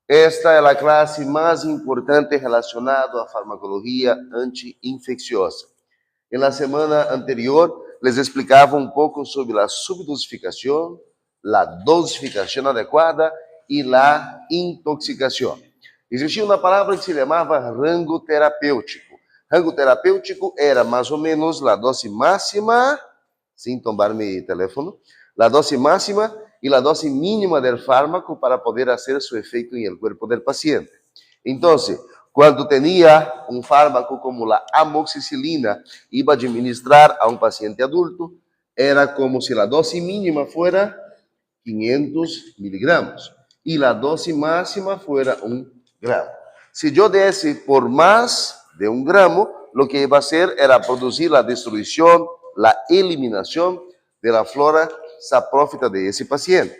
Esta é a classe mais importante relacionada à farmacologia anti-infecciosa. Na semana anterior, les explicava um pouco sobre a subdosificação, a dosificação adequada e a intoxicação. Existia uma palavra que se chamava rango terapêutico. Rango terapêutico era mais ou menos a dose máxima, sem tomar meu telefone, a dose máxima e a dose mínima do fármaco para poder fazer seu efeito no corpo do paciente. Então, quando tinha um fármaco como a amoxicilina, iba a administrar a um paciente adulto, era como se a dose mínima fuera 500 miligramos e a dose máxima fuera 1 gramo. Se eu desse por mais de 1 gramo, lo que iba a hacer era producir a destruição, a eliminação da flora saprófita de esse paciente.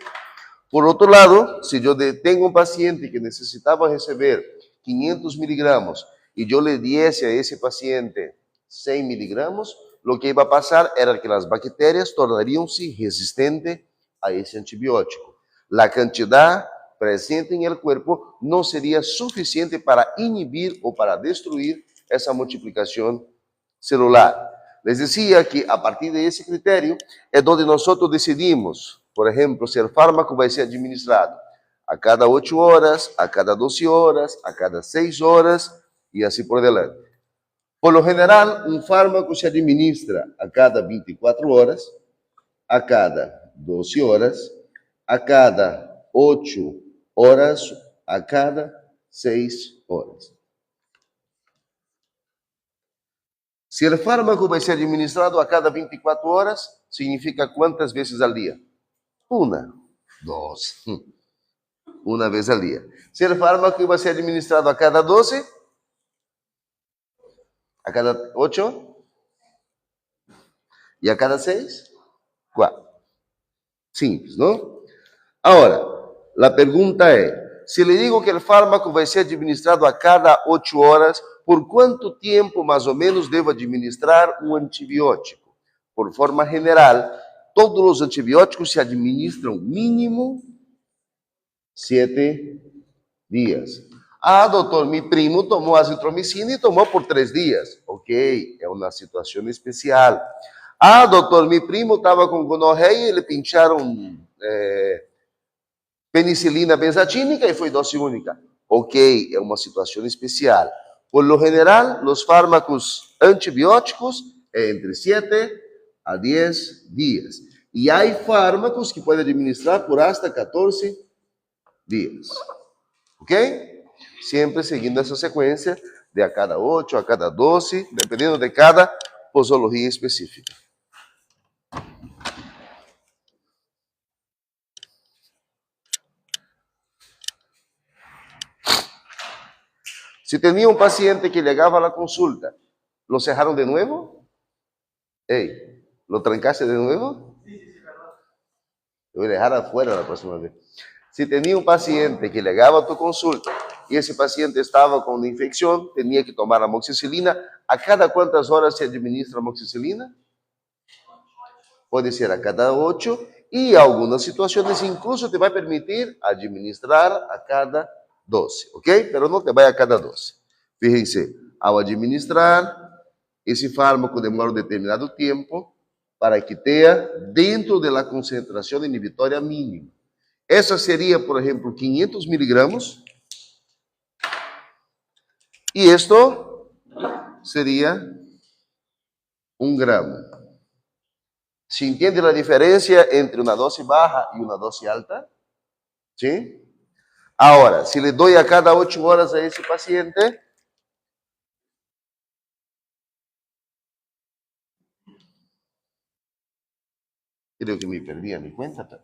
Por outro lado, se eu tenho um paciente que necessitava receber 500 miligramos e eu le diese a esse paciente 100 miligramos, lo que iba a passar era que as bactérias tornariam-se resistentes a esse antibiótico. A quantidade presente em el corpo não seria suficiente para inibir ou para destruir essa multiplicação celular. Les decía que a partir de ese criterio é onde nós decidimos, por exemplo, se o fármaco vai ser administrado a cada 8 horas, a cada 12 horas, a cada 6 horas e assim por diante. Por lo general, um fármaco se administra a cada 24 horas, a cada 12 horas, a cada 8 horas, a cada 6 horas. Se o fármaco vai ser administrado a cada 24 horas, significa quantas vezes ao dia? Uma, duas. Uma vez ao dia. Se o fármaco vai ser administrado a cada 12, a cada 8 e a cada 6, 4. Simples, não? Agora, a pergunta é, se lhe digo que o fármaco vai ser administrado a cada 8 horas, por quanto tempo, mais ou menos, devo administrar um antibiótico? Por forma general, todos os antibióticos se administram mínimo 7 dias. Ah, doutor, meu primo tomou azitromicina e tomou por 3 dias. Ok, é uma situação especial. Ah, doutor, meu primo estava com gonorreia e ele pincharam penicilina benzatínica e foi dose única. Ok, é uma situação especial. Por lo general, os fármacos antibióticos é entre 7 a 10 dias. E há fármacos que podem administrar por hasta 14 dias. Ok? Sempre seguindo essa sequência de a cada 8, a cada 12, dependendo de cada posologia específica. Se tinha um paciente que chegava à consulta, ¿lo cerraram de novo? Ei, ¿lo trancaste de novo? Eu vou deixar afuera na próxima vez. Se tinha um paciente que chegava a tu consulta e esse paciente estava com uma infecção, tinha que tomar amoxicilina, a cada quantas horas se administra amoxicilina? Pode ser a cada 8 e em algumas situações incluso te vai permitir administrar a cada 12, ok? Pero não te vai a cada 12. Fíjense, ao administrar, esse fármaco demora um determinado tempo para que tenha dentro da concentração inibitória mínima. Essa seria, por exemplo, 500 miligramos. E isto seria 1 gramo. ¿Se entiende a diferença entre uma dose baixa e uma dose alta? Sim? Agora, se le dou a cada 8 horas a esse paciente, creo que me perdí a mi cuenta.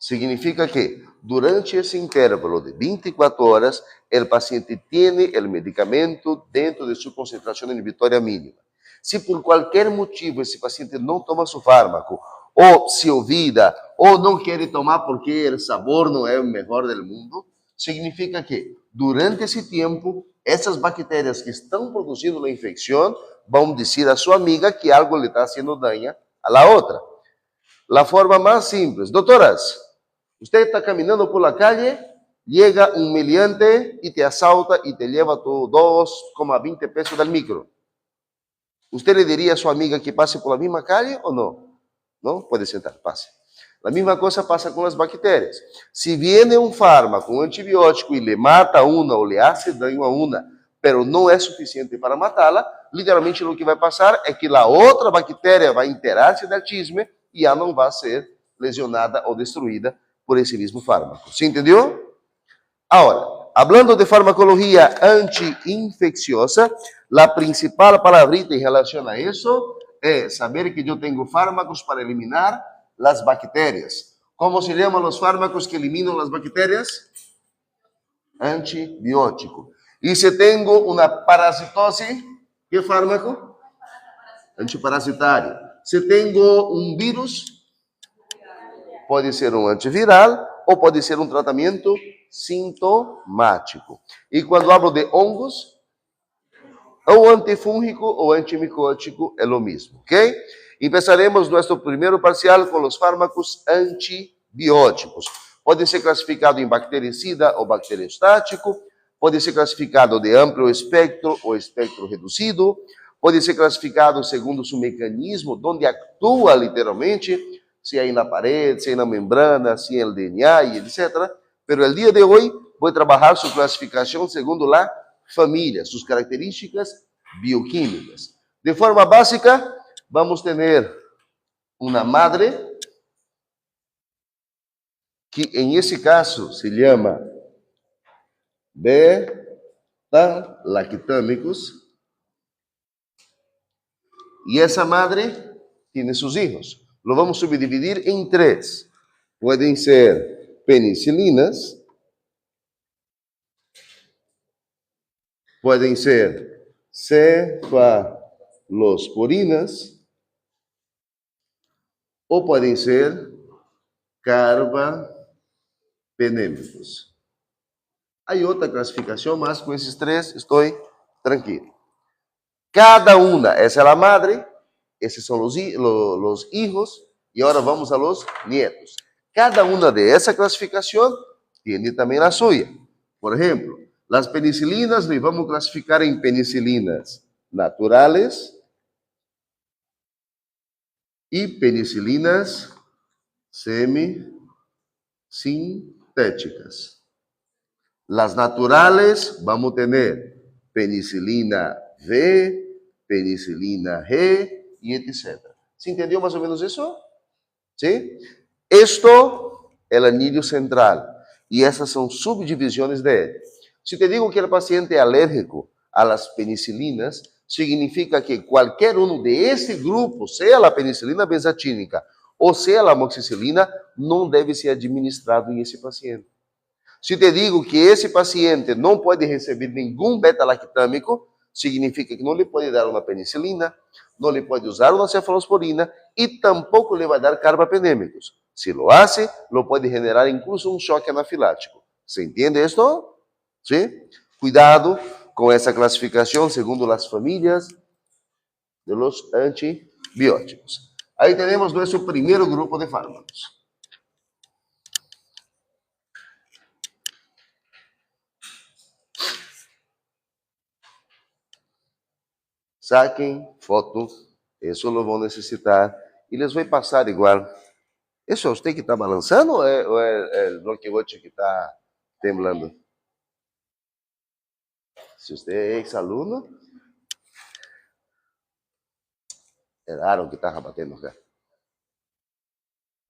Significa que durante esse intervalo de 24 horas, o paciente tem o medicamento dentro de sua concentração inibitória mínima. Se por qualquer motivo esse paciente não toma seu fármaco, ou se olvida, ou não quer tomar porque o sabor não é o melhor do mundo, significa que durante esse tempo, essas bactérias que estão produzindo a infecção vão dizer a sua amiga que algo lhe está fazendo dano a la outra. La forma más simple. Doctoras, usted está caminando por la calle, llega un meliante y te asalta y te lleva tu 2,20 pesos del micro. ¿Usted le diría a su amiga que pase por la misma calle o no? No, puede sentar, pase. La misma cosa pasa con las bacterias. Si viene un fármaco, un antibiótico y le mata a una o le hace daño a una, pero no es suficiente para matarla, literalmente lo que vai passar é que a outra bactéria vai interar-se del chisme e já não vai ser lesionada ou destruída por esse mesmo fármaco. ¿Sí entendeu? Agora, hablando de farmacologia anti-infecciosa, a principal palavrita em relação a isso é saber que eu tenho fármacos para eliminar as bactérias. Como se chamam os fármacos que eliminam as bactérias? Antibiótico. E se tenho uma parasitose, que fármaco? Antiparasitário. Se tenho um vírus, pode ser um antiviral ou pode ser um tratamento sintomático. E quando hablo de hongos, ou antifúngico ou antimicótico é o mesmo, ok? Empezaremos nosso primeiro parcial com os fármacos antibióticos. Pode ser classificado em bactericida ou bacteriostático, pode ser classificado de amplo espectro ou espectro reduzido, pode ser classificado segundo seu mecanismo, onde atua literalmente, se é na parede, se é na membrana, se é no DNA e etc. Pero el dia de hoje vou trabalhar sua classificação segundo a família, suas características bioquímicas. De forma básica, vamos ter uma madre, que em esse caso se chama beta-lactâmicos, e essa madre tem seus hijos. Lo vamos subdividir em 3. Podem ser penicilinas, podem ser cefalosporinas, ou podem ser carbapenêmicos. Há outra classificação, mas com esses 3 estou tranquilo. Cada uma, essa é a madre, esses são os hijos, e agora vamos a los nietos. Cada uma de essa classificação tem também a sua. Por exemplo, as penicilinas nós vamos classificar em penicilinas naturais e penicilinas semisintéticas. Las naturales vamos ter penicilina V, penicilina G e etc. ¿Se entendeu mais ou menos isso? ¿Sí? Esto é o anillo central e essas são subdivisões de ele. Se te digo que o paciente é alérgico a las penicilinas, significa que qualquer um de esse grupo, seja a penicilina benzatínica ou seja a amoxicilina, não deve ser administrado em esse paciente. Se te digo que esse paciente não pode receber nenhum beta-lactâmico, significa que não lhe pode dar uma penicilina, não lhe pode usar uma cefalosporina e tampouco lhe vai dar carbapenêmicos. Se lo hace, lo pode generar incluso um choque anafilático. ¿Se entende esto? ¿Sí? Cuidado com essa classificação segundo as famílias de los antibióticos. Aí temos nosso primeiro grupo de fármacos. Saquem foto, isso lo vão necessitar e les vou passar igual. Isso é você que está balançando ou é o bloqueote que está temblando? Se você é ex-aluno, é raro que estava batendo acá.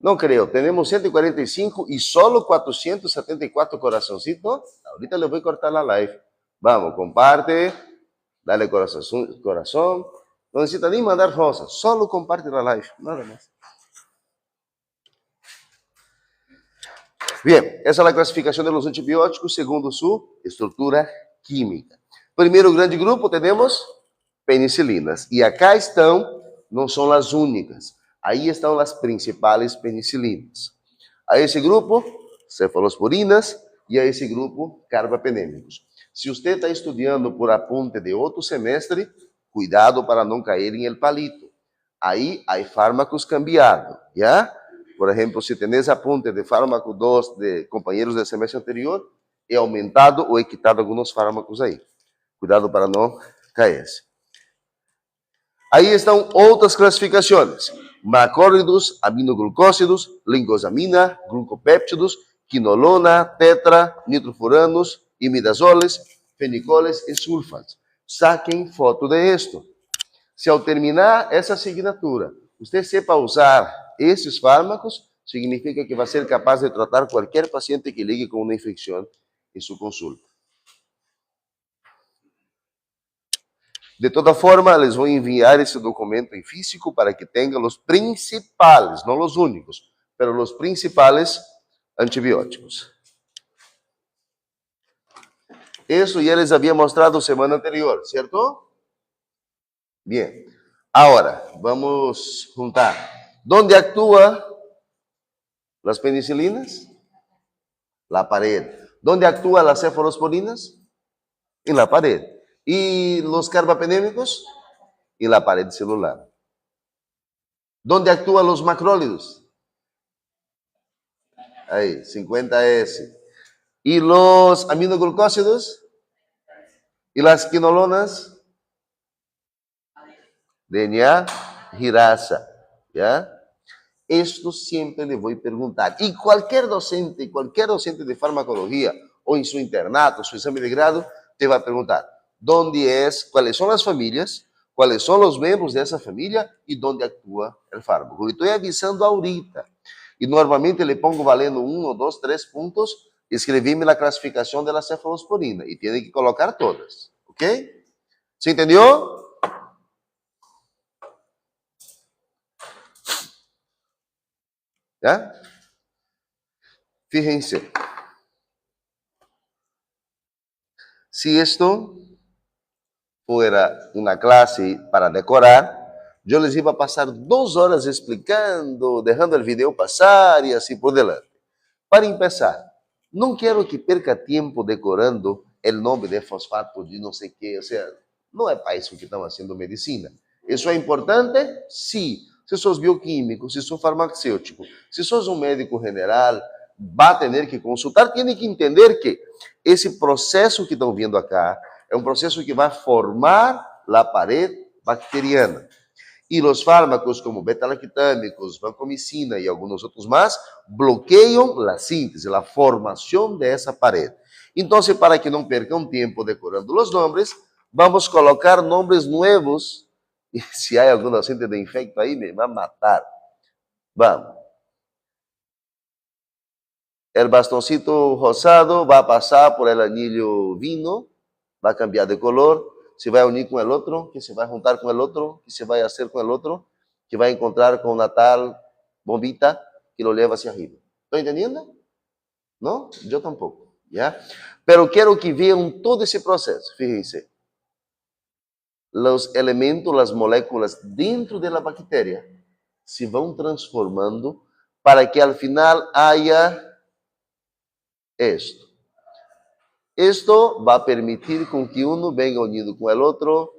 Não creio, temos 145 e solo 474 coraçõezitos. Ahorita le vou cortar a live. Vamos, comparte. Dale corazón. No necesita ni mandar rosas, solo comparte la live, nada más. Bien, essa é a classificação dos antibióticos segundo sua estrutura química. Primeiro grande grupo temos penicilinas. E acá estão, não são as únicas, aí estão as principais penicilinas. A esse grupo, cefalosporinas, e a esse grupo carbapenêmicos. Se você está estudando por apunte de outro semestre, cuidado para não cair em el palito. Aí há fármacos cambiados, ¿ya? Por exemplo, se tenés apunte de fármaco 2 de companheiros do semestre anterior, é aumentado ou é quitado alguns fármacos aí. Cuidado para não cair. Aí estão outras classificações: macrólidos, aminoglucósidos, lingosamina, glucopéptidos, quinolona, tetra, nitrofuranos, imidazoles, fenicoles e sulfatos. Saquem foto de esto. Se ao terminar essa assinatura, você sepa usar esses fármacos, significa que vai ser capaz de tratar qualquer paciente que ligue com uma infecção em sua consulta. De toda forma, les vou enviar esse documento em físico para que tenham os principais, não os únicos, mas os principais antibióticos. Isso já les havia mostrado semana anterior, certo? Bien. Agora, vamos juntar. ¿Dónde actúa las penicilinas? La pared. ¿Dónde actúan las cefalosporinas? En la pared. ¿Y los carbapenémicos? En la pared celular. ¿Dónde actúan los macrólidos? Ahí, 50S. ¿Y los aminoglucósidos? ¿Y las quinolonas? DNA, girasa, ¿ya? Esto siempre le voy a preguntar. Y cualquier docente de farmacología o en su internato, su examen de grado, te va a preguntar dónde es, cuáles son las familias, cuáles son los miembros de esa familia y dónde actúa el fármaco. Le estoy avisando ahorita. Y normalmente le pongo valendo 1, 2, 3 puntos, escrevime la clasificación de la cefalosporina y tiene que colocar todas, ¿ok? ¿Se entendió? ¿Ya? Fíjense, si esto fuera una clase para decorar, yo les iba a pasar 2 horas explicando, dejando el video pasar y así por delante. Para empezar, no quiero que perca tiempo decorando el nombre de fosfato de no sé qué, o sea, no es para eso que estamos haciendo medicina. ¿Eso es importante? Sí. Se sos bioquímico, se sos farmacêutico, se sos um médico general, vai ter que consultar, tem que entender que esse processo que estão vendo acá é um processo que vai formar a parede bacteriana. E os fármacos como beta-lactâmicos, vancomicina e alguns outros mais, bloqueiam a síntese, a formação dessa parede. Então, para que não percam tempo decorando os nomes, vamos colocar nomes novos. E se há algum docente de infecto aí, me vai matar. Vamos. El bastoncito rosado vai passar por el anillo vino, vai cambiar de color, se vai unir com o outro, que se vai juntar com o outro, que se vai fazer com o outro, que vai encontrar com uma tal bombita que lo leva hacia arriba. ¿Estão entendendo? Não? Eu tampouco. ¿Ya? Pero quero que vejam todo esse processo. Fíjense. Os elementos, as moléculas dentro da bactéria se vão transformando para que al final haya esto. Esto va a permitir com que uno venga unido com o outro,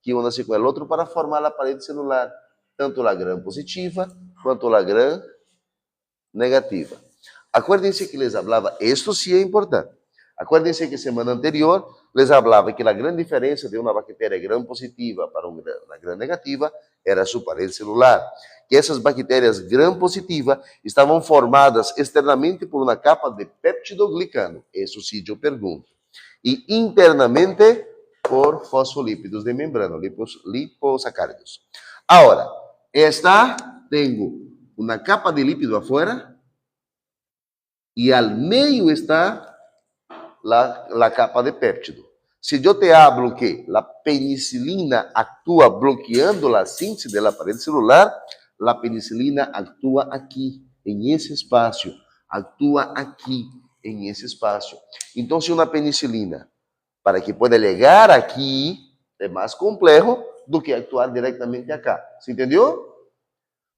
que una-se com o outro para formar a parede celular, tanto a gram positiva quanto a gram negativa. Acuérdense que les falava, esto sí é importante. Acuérdense que semana anterior les falava que a grande diferença de uma bactéria gram positiva para uma gram negativa era sua parede celular. Que essas bactérias gram positiva estavam formadas externamente por uma capa de peptidoglicano. Isso sim eu pergunto. E internamente por fosfolípidos de membrana, liposacáridos. Agora, tenho uma capa de lípido afuera e al meio está la capa de péptido. Se eu te hablo que a penicilina atua bloqueando a síntese da parede celular, a penicilina atua aqui, em esse espaço. Atua aqui, em esse espaço. Então, se uma penicilina, para que pueda chegar aqui, é mais complexo do que actuar diretamente acá. ¿Se entendeu?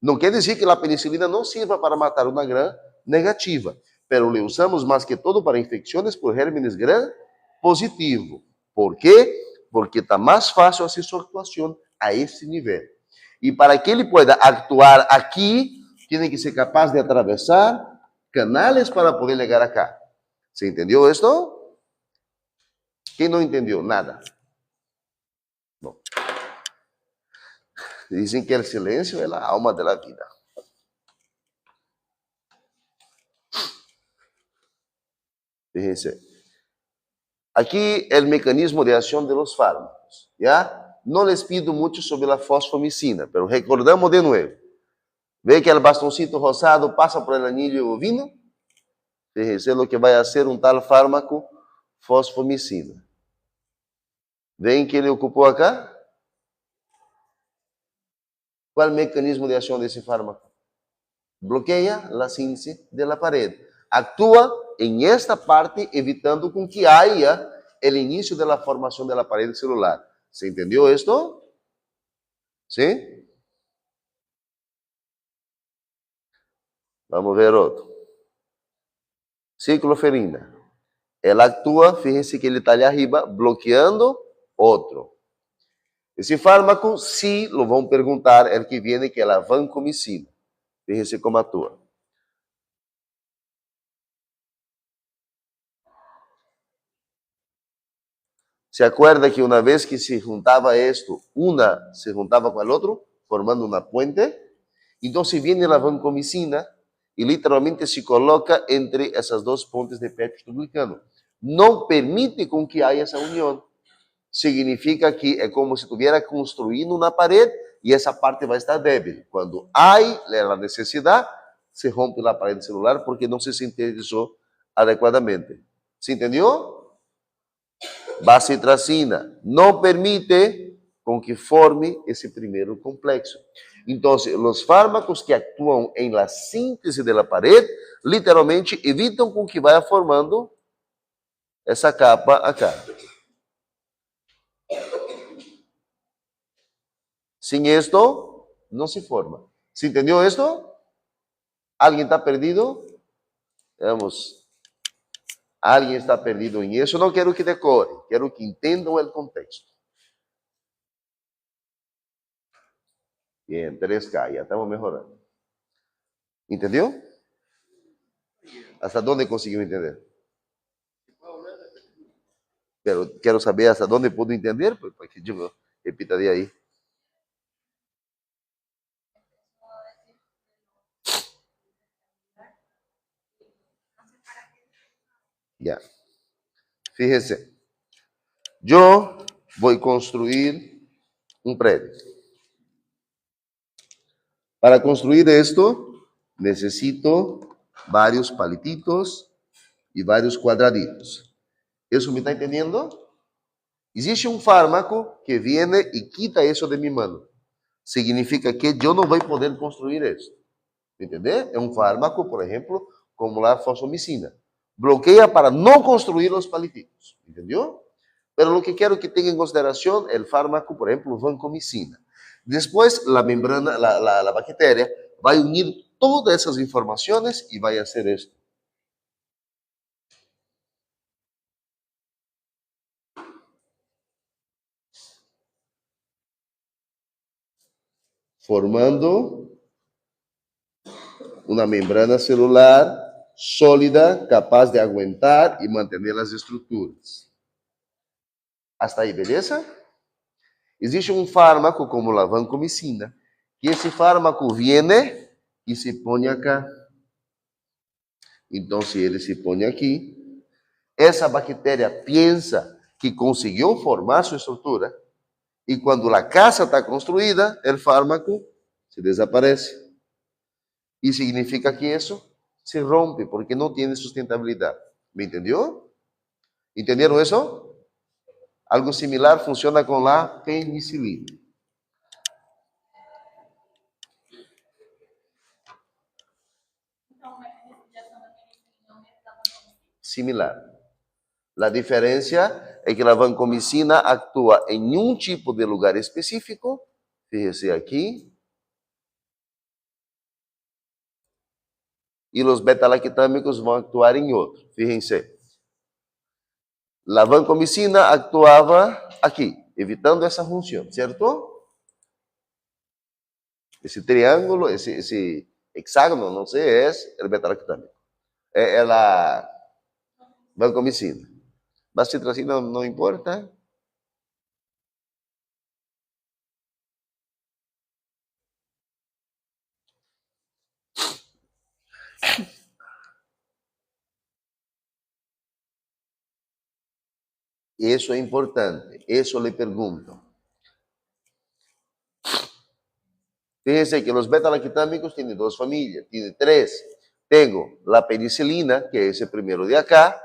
Não quer dizer que a penicilina não sirva para matar uma gram negativa, pero le usamos más que todo para infecciones por gérmenes gram positivo. ¿Por qué? Porque está más fácil hacer su actuación a ese nivel. Y para que él pueda actuar aquí, tiene que ser capaz de atravesar canales para poder llegar acá. ¿Se entendió esto? ¿Quién no entendió? Nada. No. Dicen que el silencio es la alma de la vida. Fíjense. Aquí el mecanismo de acción de los fármacos, ¿ya? No les pido mucho sobre la fosfomicina, pero recordamos de nuevo. ¿Ve que el bastoncito rosado pasa por el anillo ovino? Fíjense lo que va a hacer un tal fármaco, fosfomicina. ¿Ven que ele ocupó acá? ¿Cuál mecanismo de acción de ese fármaco? Bloquea la síntesis de la pared. Actúa en esta parte, evitando con que haya el inicio de la formación de la pared celular. ¿Se entendió esto? ¿Sí? Vamos a ver otro. Cicloferina. Ela actúa, fíjense que ele está allá arriba, bloqueando otro. Esse fármaco, sí, lo vão perguntar, el que viene, que é a vancomicina. Fíjense como actúa. ¿Se acuerda que una vez que se juntaba esto, una se juntaba con el otro, formando una puente? Entonces viene la vancomicina y literalmente se coloca entre esas dos pontes de peptidoglicano. No permite con que haya esa unión. Significa que es como si estuviera construyendo una pared y esa parte va a estar débil. Cuando hay la necesidad, se rompe la pared celular porque no se sintetizó adecuadamente. ¿Se entendió? Bacitracina no permite con que forme ese primer complexo. Entonces, los fármacos que actúan en la síntesis de la pared, literalmente evitan con que vaya formando esa capa acá. Sin esto, no se forma. ¿Se entendió esto? ¿Alguien está perdido? Vamos. Alguien está perdido en eso. No quiero que decore, quiero que entendan el contexto. Bien, 3K, ya estamos mejorando. ¿Entendió? ¿Hasta dónde consiguió entender? Pero quiero saber hasta dónde puedo entender, pues, para que yo repita de ahí. Ya. Fíjese, yo voy a construir un predio. Para construir esto, necesito varios palititos y varios cuadraditos. ¿Eso me está entendiendo? Existe un fármaco que viene y quita eso de mi mano. Significa que yo no voy a poder construir esto. ¿Entendés? Es un fármaco, por ejemplo, como la fosfomicina. Bloquea para no construir los palititos. ¿Entendió? Pero lo que quiero que tenga en consideración el fármaco, por ejemplo, vancomicina. Después, la membrana, la bacteria va a unir todas esas informaciones y va a hacer esto. Formando una membrana celular sólida, capaz de aguentar y mantener las estructuras. Hasta ahí, ¿beleza? Existe um fármaco como a vancomicina, que esse fármaco viene e se põe acá. Então, se ele se põe aqui, essa bactéria pensa que conseguiu formar sua estrutura, e quando a casa está construída, o fármaco se desaparece. E significa que isso se rompe, porque não tem sustentabilidade. ¿Me entendeu? ¿Entenderam isso? Algo similar funciona com a penicilina. Similar. A diferença é que a vancomicina atua em um tipo de lugar específico, fíjese aqui, e os beta-lactâmicos vão atuar em outro. Fíjense. A vancomicina actuava aqui, evitando essa função, certo? Esse triângulo, esse hexágono, não sei, é o beta-lactâmico. É a vancomicina. Bacitracina não importa. Isso é importante, isso lhe pergunto. Fíjense que os beta-lactâmicos têm duas famílias, têm três. Tenho a penicilina, que é esse primeiro de acá,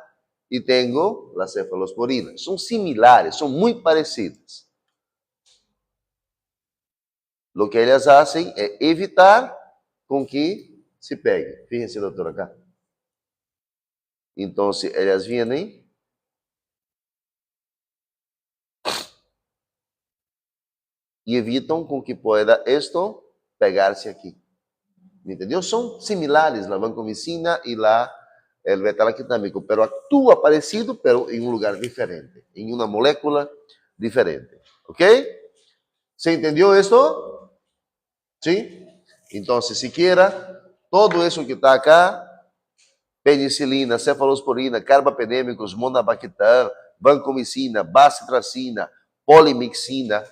e tenho a cefalosporina. São similares, são muito parecidas. O que elas fazem é evitar com que se pegue. Fíjense, doutor, acá. Então, elas vêm e evitam com que pueda esto pegar-se aqui. Entendeu? São similares a vancomicina e o beta-lactâmico, pero actúa parecido, pero em um lugar diferente, em uma molécula diferente. ¿Ok? ¿Se entendeu isso? ¿Sí? Então, se quiera, todo isso que está acá, penicilina, cefalosporina, carbapenêmicos, monabactam, vancomicina, bacitracina, polimixina,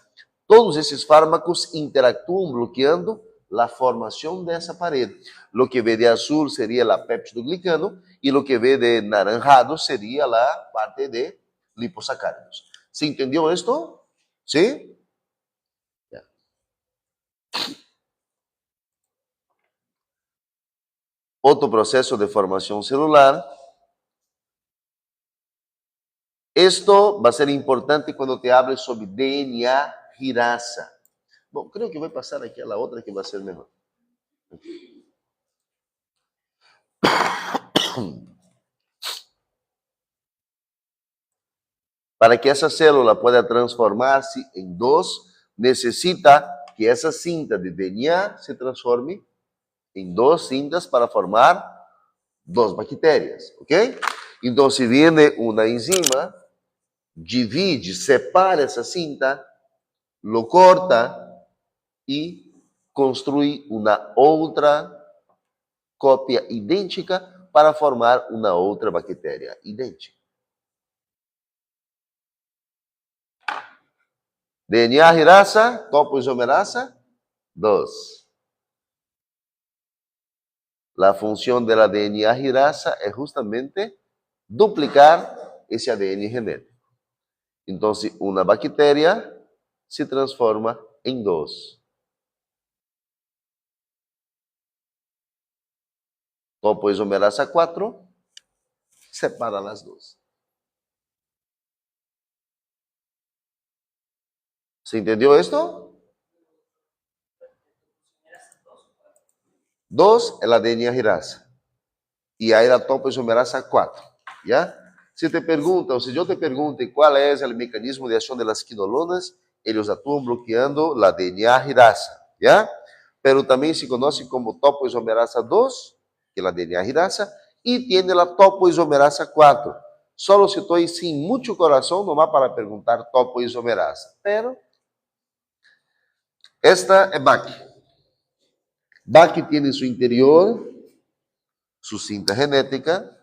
todos esses fármacos interactuam bloqueando a formação dessa parede. Lo que vê de azul seria a peptidoglicano e lo que vê de naranjado seria a parte de liposacáridos. ¿Se entendeu isto? ¿Sí? Yeah. Outro processo de formação celular. Esto vai ser importante quando te hable sobre DNA girasa. Bom, creio que vou passar aquela outra que vai ser melhor. Para que essa célula pueda transformar-se em dos, necessita que essa cinta de DNA se transforme em duas cintas para formar duas bactérias, ok? Então, se viene uma enzima, divide, separa essa cinta, lo corta e construi uma outra cópia idêntica para formar uma outra bactéria idêntica. DNA girasa, topoisomerasa 2. La función de la DNA girasa es justamente duplicar ese ADN genético. Entonces, una bacteria se transforma en dos. Topoisomerasa 4 separa las dos. ¿Se entendió esto? 2 es la DNA girasa. Y hay la topoisomerasa 4. ¿Ya? Si te perguntam, se eu te pergunto qual é o mecanismo de ação das quinolonas, eles atuam bloqueando a DNA girasa, ¿ya? Pero também se conhece como topoisomerasa 2, que é a DNA girasa, e tem a topoisomerasa 4. Solo se estou sem muito coração, não há para perguntar topoisomerasa. Pero esta é BAC. BAC tem em seu interior sua cinta genética.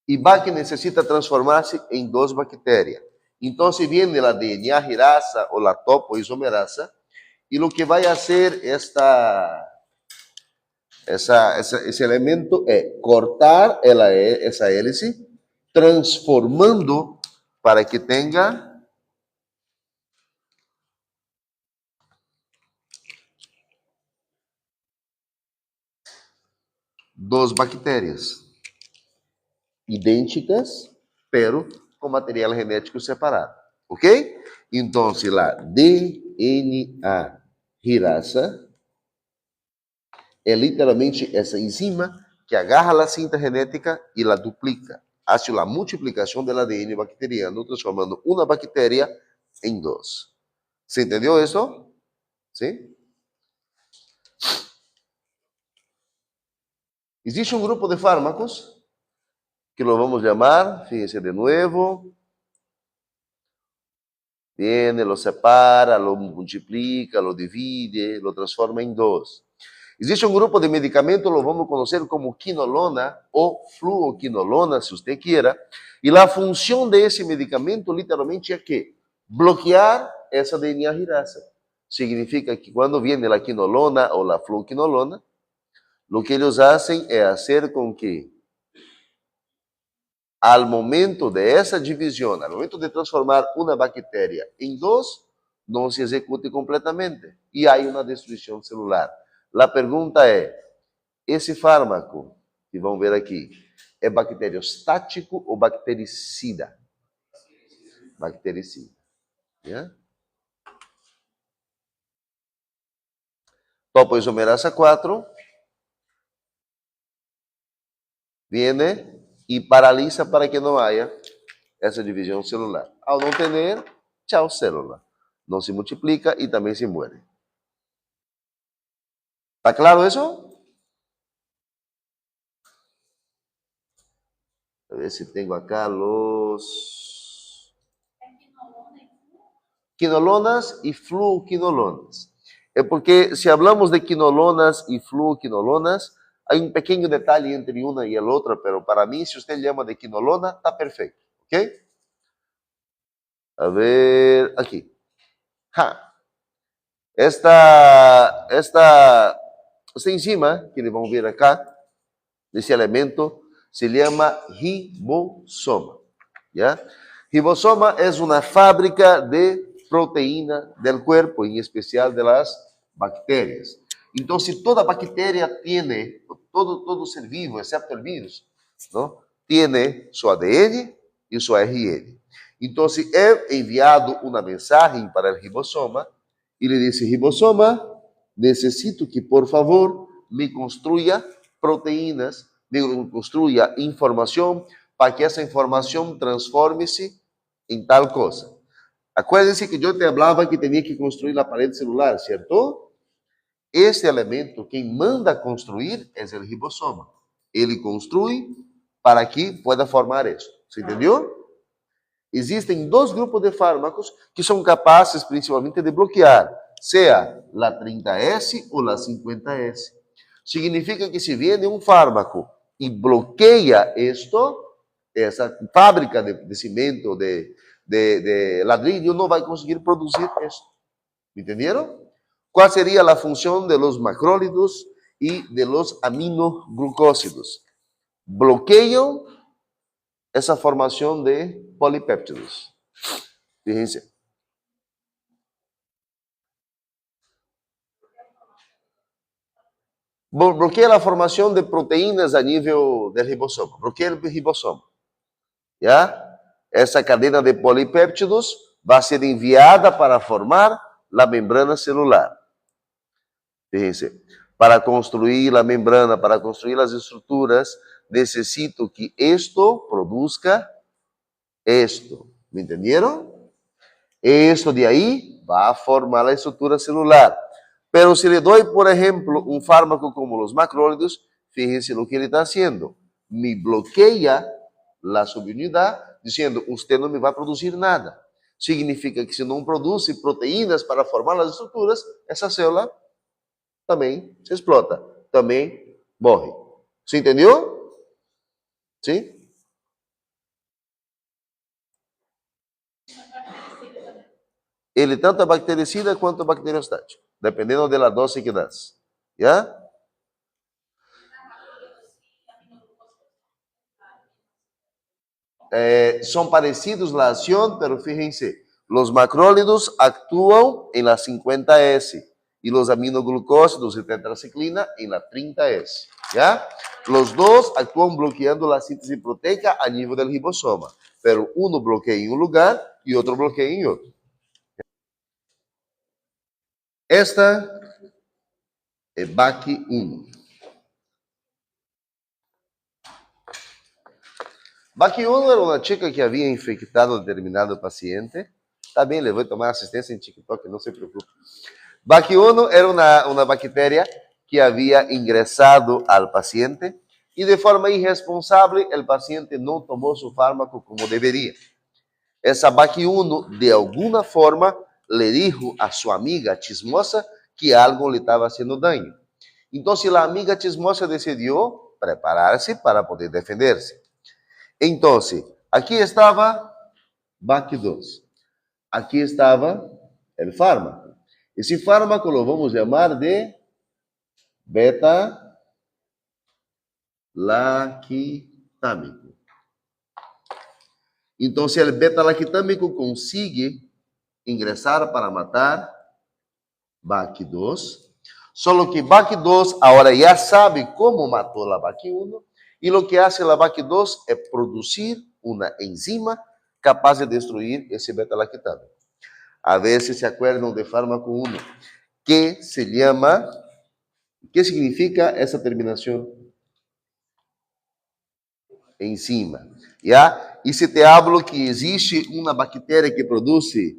E BAC necessita transformar-se em duas bactérias. Então, se vem a DNA girasa ou a topoisomerasa, e o que vai fazer esse elemento é cortar essa hélice, transformando para que tenha duas bactérias idênticas, pero com material genético separado, ok? Então, a DNA girasa é literalmente essa enzima que agarra a cinta genética e la duplica, hace a multiplicação do ADN bacteriano, transformando uma bactéria em 2. ¿Se entendeu isso? ¿Sí? Existe um grupo de fármacos que lo vamos a llamar, fíjense de nuevo, viene, lo separa, lo multiplica, lo divide, lo transforma em 2. Existe um grupo de medicamentos, lo vamos conhecer como quinolona ou fluoquinolona, se você quiera, e a função desse medicamento literalmente é que bloquear essa deanhidrasa. Significa que quando viene a quinolona ou a fluoquinolona, o que eles fazem é fazer com que al momento de essa divisão, al momento de transformar uma bactéria em 2, não se execute completamente e há uma destruição celular. A pergunta é, esse fármaco, que vão ver aqui, é bacteriostático ou bactericida? Bactericida. Yeah? Topoisomerasa 4 viene e paralisa para que não haja essa divisão celular. Ao não ter, tchau célula. Não se multiplica e também se muere. ¿Está claro isso? A ver se tenho acá los quinolonas e fluoquinolonas. É porque se hablamos de quinolonas e fluoquinolonas, há um pequeno detalhe entre uma e a outra, pero para mim, se você chama de quinolona, está perfeito, ok? A ver, aqui. Esta enzima, que vão ver acá, desse elemento, se chama ribosoma. ¿Ya? Ribosoma é uma fábrica de proteína do corpo, em especial de las bactérias. Então, se toda bactéria tem, todo ser vivo, excepto o vírus, ¿no? Tem seu ADN e seu RN. Então, é enviado uma mensagem para o ribosoma e ele diz: ribosoma, necessito que, por favor, me construya proteínas, me construya informação para que essa informação transforme-se em tal coisa. Acuérdense que eu te falava que tinha que construir a parede celular, certo? Esse elemento, quem manda construir é o ribosoma. Ele construi para que pueda formar isso. Você entendeu? Existem 2 grupos de fármacos que são capazes, principalmente, de bloquear, seja a 30S ou a 50S. Significa que se viene um fármaco e bloqueia isto, essa fábrica de cimento, de ladrilho, não vai conseguir produzir isso. Entenderam? Qual seria a função de los macrólidos e de los aminoglucósidos? Bloqueiam essa formação de polipéptidos. Fíjense. Bloqueia a formação de proteínas a nível do ribosoma. Bloqueia o ribosoma. ¿Ya? Essa cadena de polipéptidos vai ser enviada para formar a membrana celular. Fíjense, para construir a membrana, para construir as estruturas, necessito que isto produzca isto. ¿Me entenderam? Isto de aí vai formar a estrutura celular. Pero se le doy, por exemplo, um fármaco como os macrólidos, fíjense o que ele está haciendo. Me bloqueia a subunidade, dizendo, você não me vai produzir nada. Significa que se não produz proteínas para formar as estruturas, essa célula também se explota, também morre. Você entendeu? Sim? Ele tanto é bactericida quanto bacteriostático, dependendo da dose que das. ¿Ya? Son parecidos la acción, pero fíjense, los macrólidos actúan en la 50S y los aminoglucósidos y tetraciclina en la 30S. ¿Ya? Los dos actúan bloqueando la síntesis proteica a nivel del ribosoma, pero uno bloquea en un lugar y otro bloquea en otro. Esta es BAC1. BAC1 era uma chica que havia infectado determinado paciente, Está bem, le vou tomar assistência em TikTok, não se preocupe. BAC1 era uma bactéria que havia ingressado al paciente e de forma irresponsável o paciente não tomou seu fármaco como deveria. Essa BAC1, de alguma forma, le dijo a sua amiga chismosa que algo lhe estava fazendo dano. Então, a amiga chismosa decidiu preparar-se para poder defender-se. Então, aqui estava BAC2. Aqui estava o fármaco. Esse fármaco lo vamos chamar de beta-lactâmico. Então, o beta-lactâmico consegue ingressar para matar BAC2, só que BAC2 agora já sabe como matou a BAC1 e o que hace a BAC2 é produzir uma enzima capaz de destruir esse beta-lactâmico. A ver se acuerdam de fármaco 1, que se chama... ¿Qué significa esa terminación? Enzima. ¿Ya? Y si te hablo que existe una bacteria que produce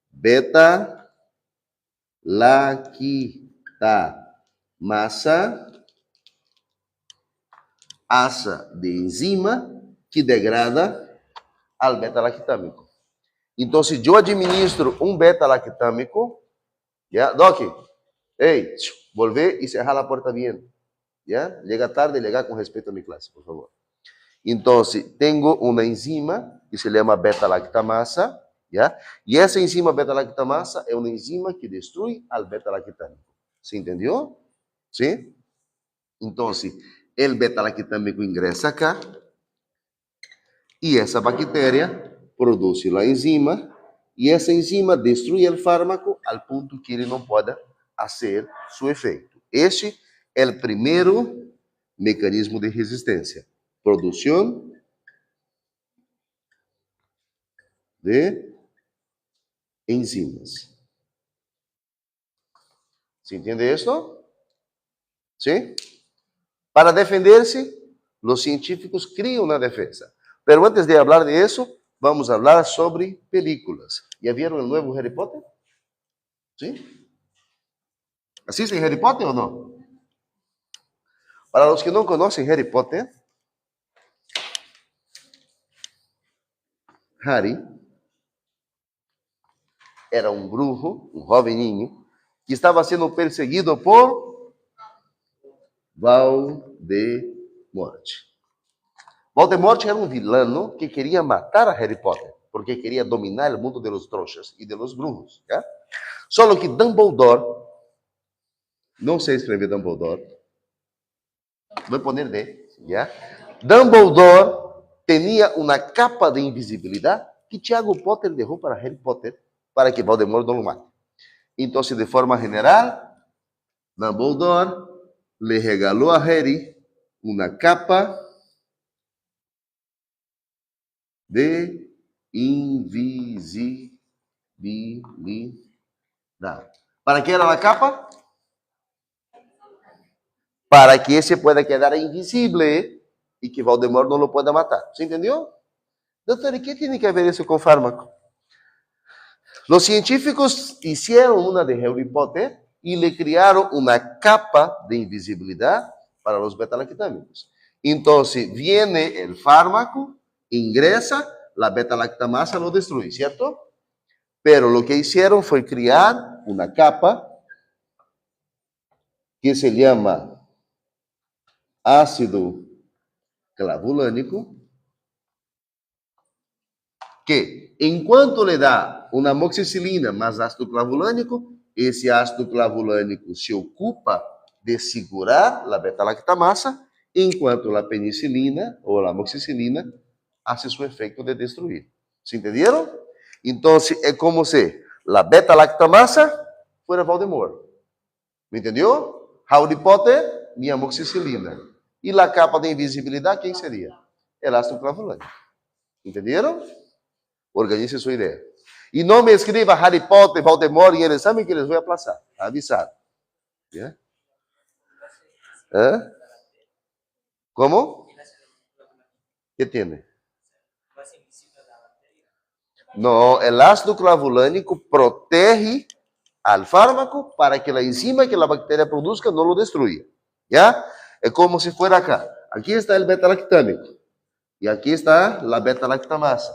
beta-lactamasa, asa de enzima que degrada al beta-lactâmico. Então, se eu administro um beta-lactâmico, ¿ya? Doc, hey, volver y cerrar la puerta bien. ¿Ya? Llega tarde, llega con respeto a mi clase, por favor. Entonces, tengo una enzima que se llama beta-lactamasa, ¿ya? Y esa enzima beta-lactamasa es una enzima que destruye al beta-lactámico. ¿Se entendió? ¿Sí? Entonces, el beta-lactámico ingresa acá y esa bacteria produce la enzima y esa enzima destruye el fármaco al punto que ele não pueda hacer su efecto. Este é o primeiro mecanismo de resistência. Produção de enzimas. ¿Se entiende esto? ¿Sí? Para defender-se, os científicos criam uma defesa. Pero antes de hablar de eso, vamos a hablar sobre películas. ¿Ya vieron el nuevo Harry Potter? ¿Sí? ¿Assistem Harry Potter ou não? Para os que não conhecem Harry Potter, Harry era um brujo, um joveninho, que estava sendo perseguido por Voldemort. Voldemort era um vilano que queria matar a Harry Potter, porque queria dominar o mundo de los trouxas e de los brujos. ¿Ya? Só que Dumbledore, não sei escrever Dumbledore, vou poner D, ¿ya? Dumbledore tinha uma capa de invisibilidade que Tiago Potter deixou para Harry Potter para que Voldemort não o mate. Então, de forma geral, Dumbledore le regalou a Harry uma capa de invisibilidade. ¿Para que era a capa? Para que esse pueda quedar invisível e que Voldemort não o pueda matar. ¿Se entendeu? Doutor, ¿y qué tiene que ver isso com fármaco? Los científicos hicieron una de Harry Potter y le crearon una capa de invisibilidad para los beta-lactámicos. Entonces, viene el fármaco, ingresa, la beta-lactamasa lo destruye, ¿cierto? Pero lo que hicieron fue crear una capa que se llama ácido clavulânico, que enquanto le dá uma amoxicilina mais ácido clavulânico, esse ácido clavulânico se ocupa de segurar a beta-lactamasa, enquanto a penicilina ou a amoxicilina hace seu efeito de destruir. ¿Se entenderam? Então, é como se a beta-lactamasa fuera Voldemort. ¿Me entendeu? Harry Potter, minha amoxicilina. E a capa de invisibilidade, quem seria? El ácido clavulânico. Entenderam? Organize sua ideia. E não me escreva Harry Potter, Voldemort em el exame que eles vão aplazar. Está avisado. ¿Yeah? ¿Eh? Como? ¿Qué tiene? No, el ácido clavulânico protege al fármaco para que la enzima que la bacteria produzca no lo destruya. ¿Ya? Es como si fuera acá. Aquí está el beta-lactámico y aquí está la beta-lactamasa.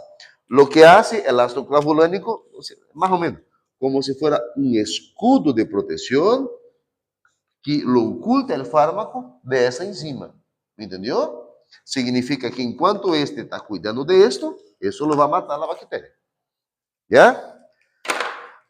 Lo que hace el ácido clavulânico, más o menos, como si fuera un escudo de protección que lo oculta el fármaco de esa enzima. ¿Me entendió? Significa que enquanto este está cuidando de esto, eso lo va a matar la bacteria. ¿Ya?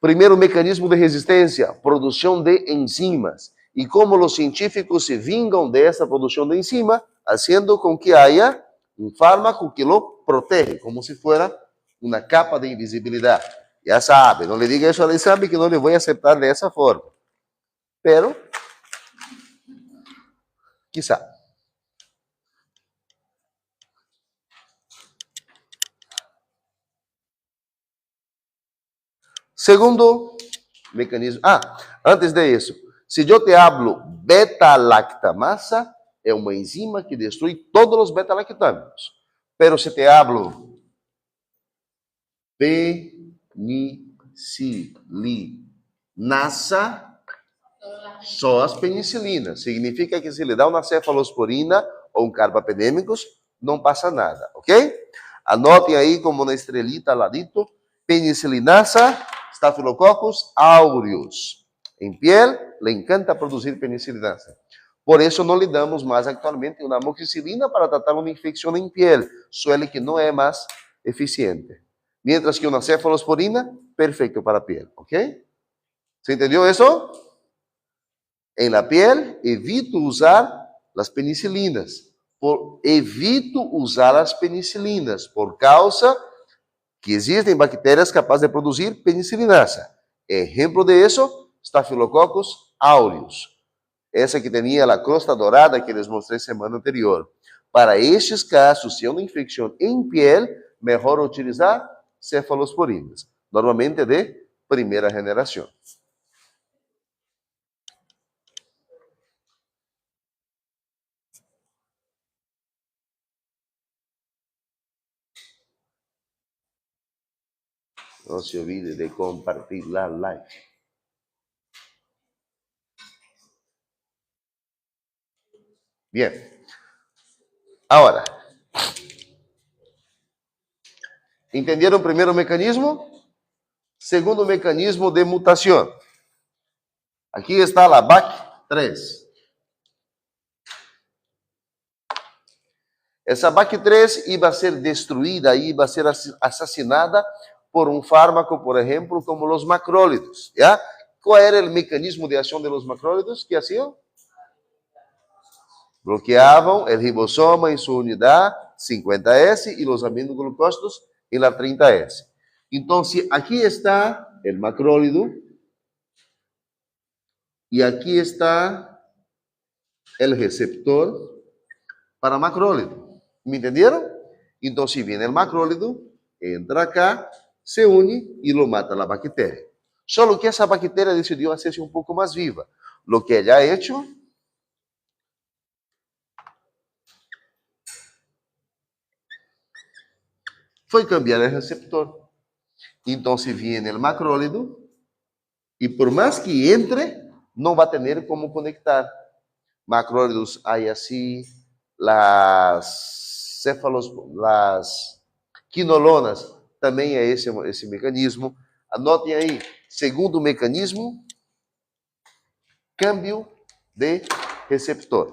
Primeiro mecanismo de resistência, produção de enzimas. E como os científicos se vingam dessa produção de enzima, fazendo com que haja um fármaco que lo protege, como se fosse uma capa de invisibilidade. Já sabe, não lhe diga isso, ele sabe que não lhe vou aceitar dessa forma. Pero, quizá. Segundo mecanismo. Antes de isso, se eu te hablo beta-lactamasa, é uma enzima que destrói todos os beta-lactâmicos. Pero se te hablo penicilinasa, só as penicilinas. Significa que se lhe dá uma cefalosporina ou um carbapendêmicos, não passa nada, ok? Anotem aí como na estrelita al ladito, penicilinasa, Staphylococcus aureus. Em piel, le encanta produzir penicilinasa. Por isso, não lhe damos mais atualmente uma amoxicilina para tratar uma infecção em piel. Suele que não é mais eficiente. Mientras que uma cefalosporina, perfeito para a piel. ¿Ok? ¿Se entendeu isso? Em la piel, evito usar as penicilinas. Evito usar as penicilinas por causa que existem bactérias capazes de produzir penicilinasa. Exemplo de isso, Staphylococcus aureus. Essa que tinha a crosta dourada que les mostrei semana anterior. Para estes casos, se é uma infecção em piel, melhor utilizar cefalosporinas, normalmente de primeira geração. Não se olvide de compartilhar a live. Bien. Agora, entenderam o primeiro mecanismo? Segundo mecanismo de mutação. Aqui está a BAC3. Essa BAC3 iba a ser destruída, iba a ser assassinada por um fármaco, por exemplo, como os macrólidos. ¿Ya? Qual era o mecanismo de ação de los macrólidos? Que hacían? Bloqueavam o ribosoma em sua unidade 50S e os aminoglucósidos em la 30S. Então, aqui está o macrólido e aqui está o receptor para macrólido. ¿Me entenderam? Então, se vem o macrólido, entra acá, se une e lo mata a bactéria. Só que essa bactéria decidiu hacerse um pouco mais viva. Lo que ela ha hecho foi cambiar o receptor. Então, se vem o macrólido, e por mais que entre, não vai ter como conectar. Macrólidos aí assim, las quinolonas, também é esse mecanismo. Anotem aí, segundo mecanismo, câmbio de receptor.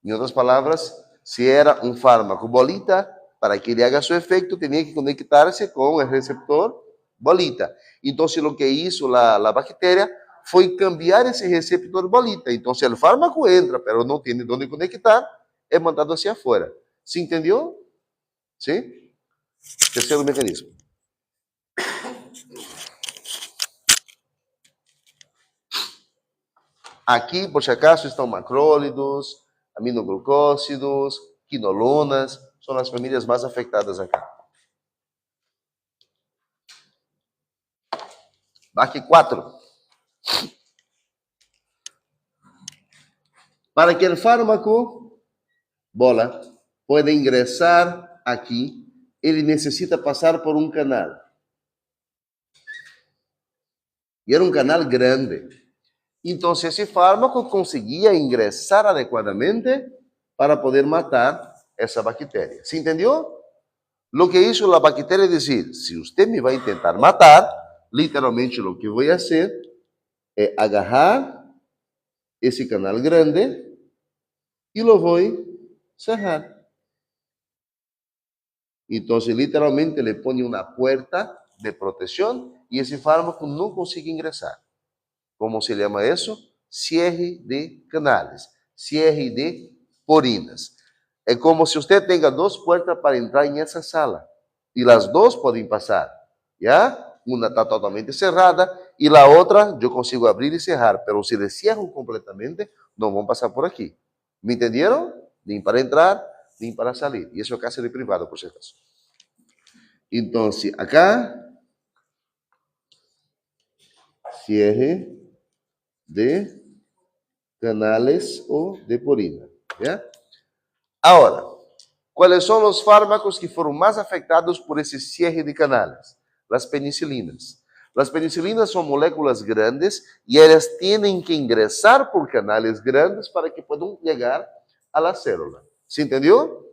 Em outras palavras, se era um fármaco bolita, para que ele haga seu efeito, tinha que conectar-se com o receptor bolita. Então, o que hizo a bactéria foi cambiar esse receptor bolita. Então, o fármaco entra, mas não tem onde conectar, é mandado hacia afuera. ¿Se entendeu? Sim? Terceiro mecanismo. Aqui, por si acaso, estão macrólidos, aminoglucósidos, quinolonas, são as famílias mais afetadas aqui. BAC4. Para que el fármaco, bola, pueda ingresar aquí, ele necessita passar por um canal. E era um canal grande. Então, esse fármaco conseguia ingressar adequadamente para poder matar essa bactéria. ¿Se entendeu? Lo que hizo la bacteria es decir, si usted me va a intentar matar, literalmente lo que voy a hacer es agarrar ese canal grande y lo voy a cerrar. Entonces, literalmente le pone una puerta de protección y ese fármaco no consigue ingresar. ¿Cómo se llama eso? Cierre de canales, cierre de porinas. Es como si usted tenga dos puertas para entrar en esa sala. E as duas podem passar, ¿ya? Uma está totalmente cerrada e a outra eu consigo abrir e cerrar, pero se les cierro completamente, não vão passar por aqui. ¿Me entenderam? Nem para entrar, nem para sair. E isso é casa de privado, por si acaso. Então, acá, cierre de canales ou de porina, ¿ya? Agora, ¿cuáles são os fármacos que foram mais afetados por esse cierre de canales? Las penicilinas. Las penicilinas são moléculas grandes e elas têm que ingressar por canales grandes para que possam chegar a la célula. ¿Se entendeu?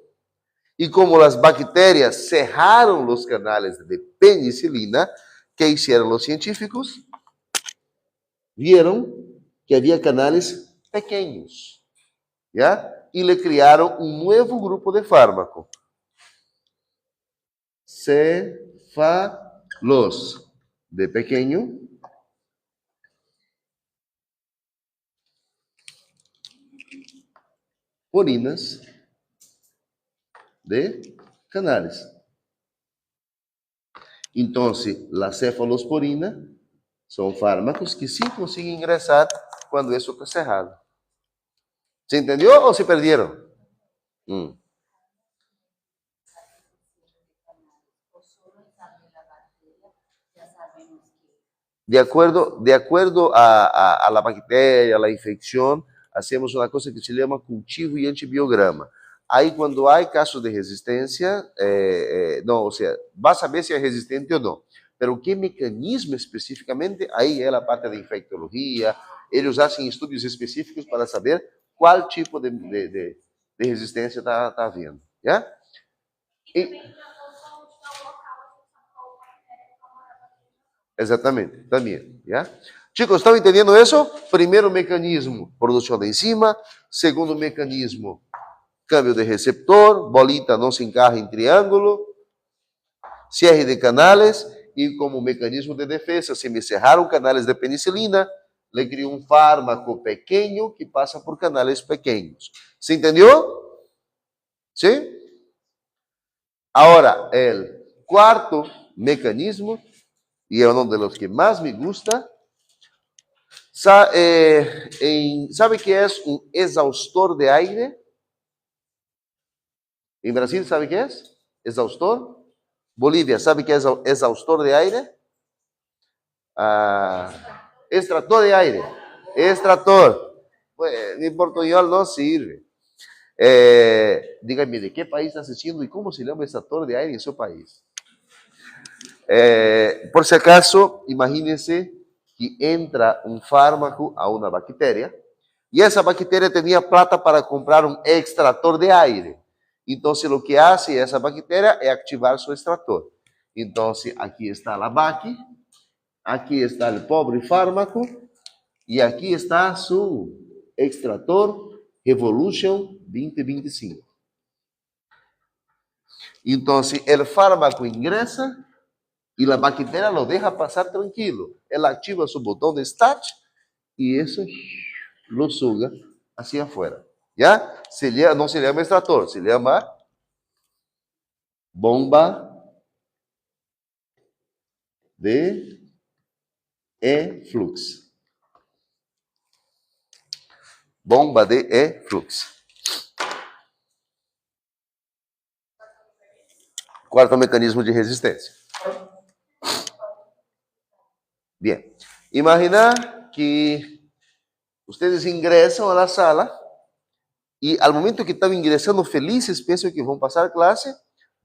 E como as bactérias cerraram os canales de penicilina, que hicieron os científicos? Vieron que havia canales pequeños, ¿ya? E le criaram um novo grupo de fármaco. Cefalos, de pequeño, porinas, de canales. Então, a cefalosporina são fármacos que sim conseguem ingressar quando isso está cerrado. ¿Se entendeu ou se perderam? De acuerdo a la bactéria, a la infecção, hacemos uma coisa que se chama cultivo e antibiograma. Aí, quando há casos de resistência, não, ou seja, vai saber se é resistente ou não. Pero que mecanismo especificamente, aí é a parte da infectologia, eles fazem estudos específicos para saber qual tipo de resistência está havendo. Yeah? Exatamente, também. Yeah? Chicos, estão entendendo isso? Primeiro mecanismo, produção de enzima. Segundo mecanismo, câmbio de receptor, bolita não se encarra em triângulo, cierre de canales, e como mecanismo de defesa, se me cerraram canales de penicilina, le crio um fármaco pequeno que passa por canales pequenos. ¿Se entendeu? ¿Sí? Agora, o quarto mecanismo, e é um dos que mais me gusta, ¿sabe que é um exaustor de aire? Em Brasil, ¿sabe que é? Exaustor. Bolívia, ¿sabe que é exaustor de aire? Extrator de aire. Extrator. Pues, en portugués não sirve. Dígame, ¿de qué país está assistindo e como se llama extrator de aire em seu país? Por si acaso, imagínense que entra um fármaco a uma bactéria e essa bactéria tinha plata para comprar um extrator de aire. Então, o que faz essa bactéria é ativar seu extrator. Então, aqui está a BAC, aqui está o pobre fármaco e aqui está seu extrator Revolution 2025. Então, o fármaco ingressa e a bactéria lo deja passar tranquilo. Ela ativa seu botão de start e isso lo suga hacia afuera. ¿Ya? Não se llama extrator, se llama bomba de e-flux. Bomba de e-flux. Quarto mecanismo de resistência. Bien. Imaginar que ustedes ingresan a la sala E ao momento que estão ingressando felizes, pensam que vão passar classe,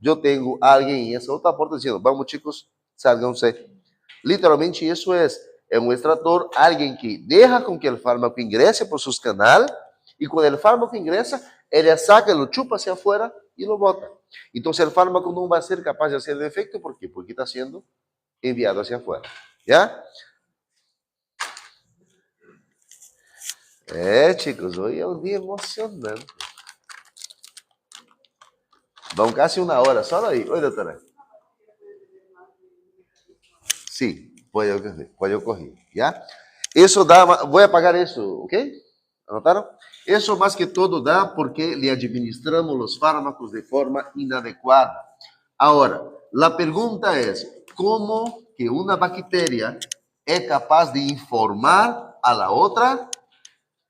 eu tenho alguém em essa outra porta dizendo, vamos chicos, salgam-se. Literalmente isso é um extrator, alguém que deixa com que o fármaco ingresse por seus canais, e quando o fármaco ingressa, ele saca, lo chupa hacia afuera e lo bota. Então, o fármaco não vai ser capaz de fazer o efeito, ¿por quê? Porque está sendo enviado hacia afuera. ¿Ya? Chicos, hoje é um dia emocionante. Vão casi uma hora, só aí. Oi, doutora. Sim, pode ocorrer, ¿ya? Isso dá, vou apagar isso, ok? Anotaram? Isso mais que todo dá porque lhe administramos os fármacos de forma inadequada. Agora, a pergunta é, como que uma bactéria é capaz de informar a la outra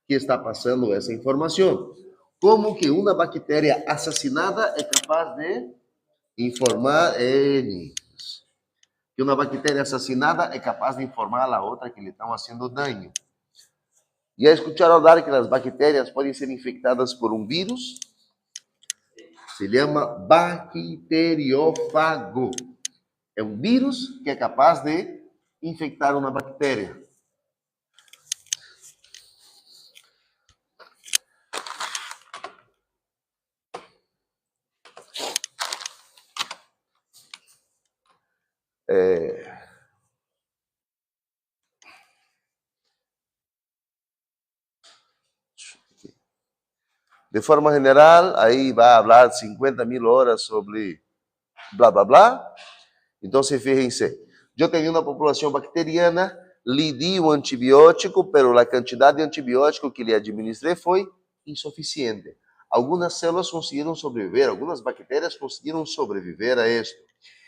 que está passando essa informação? Como que uma bactéria assassinada é capaz de informar que uma bactéria assassinada é capaz de informar a outra que lhe estão fazendo dano? Já escutaram falar que as bactérias podem ser infectadas por um vírus? Se chama bacteriófago. É um vírus que é capaz de infectar uma bactéria. De forma general, aí vai falar 50.000 horas sobre blá, blá, blá. Então, fíjense, eu tenho uma população bacteriana, lhe di um antibiótico, pero a quantidade de antibiótico que lhe administrei foi insuficiente. Algumas células conseguiram sobreviver, algumas bactérias conseguiram sobreviver a isso.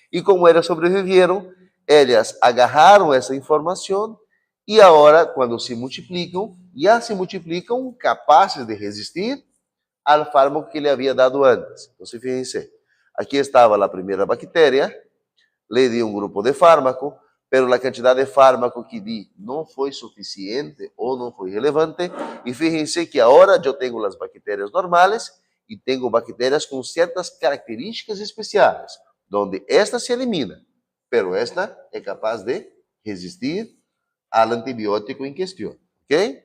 E como elas sobreviveram, elas agarraram essa informação e agora, quando se multiplicam, já se multiplicam capazes de resistir ao fármaco que lhe havia dado antes. Então, fíjense, aqui estava a primeira bactéria, le di um grupo de fármaco, pero a quantidade de fármaco que di não foi suficiente ou não foi relevante, e fíjense que agora eu tenho as bactérias normais e tenho bactérias com certas características especiais, onde esta se elimina, pero esta é capaz de resistir ao antibiótico em questão, ok?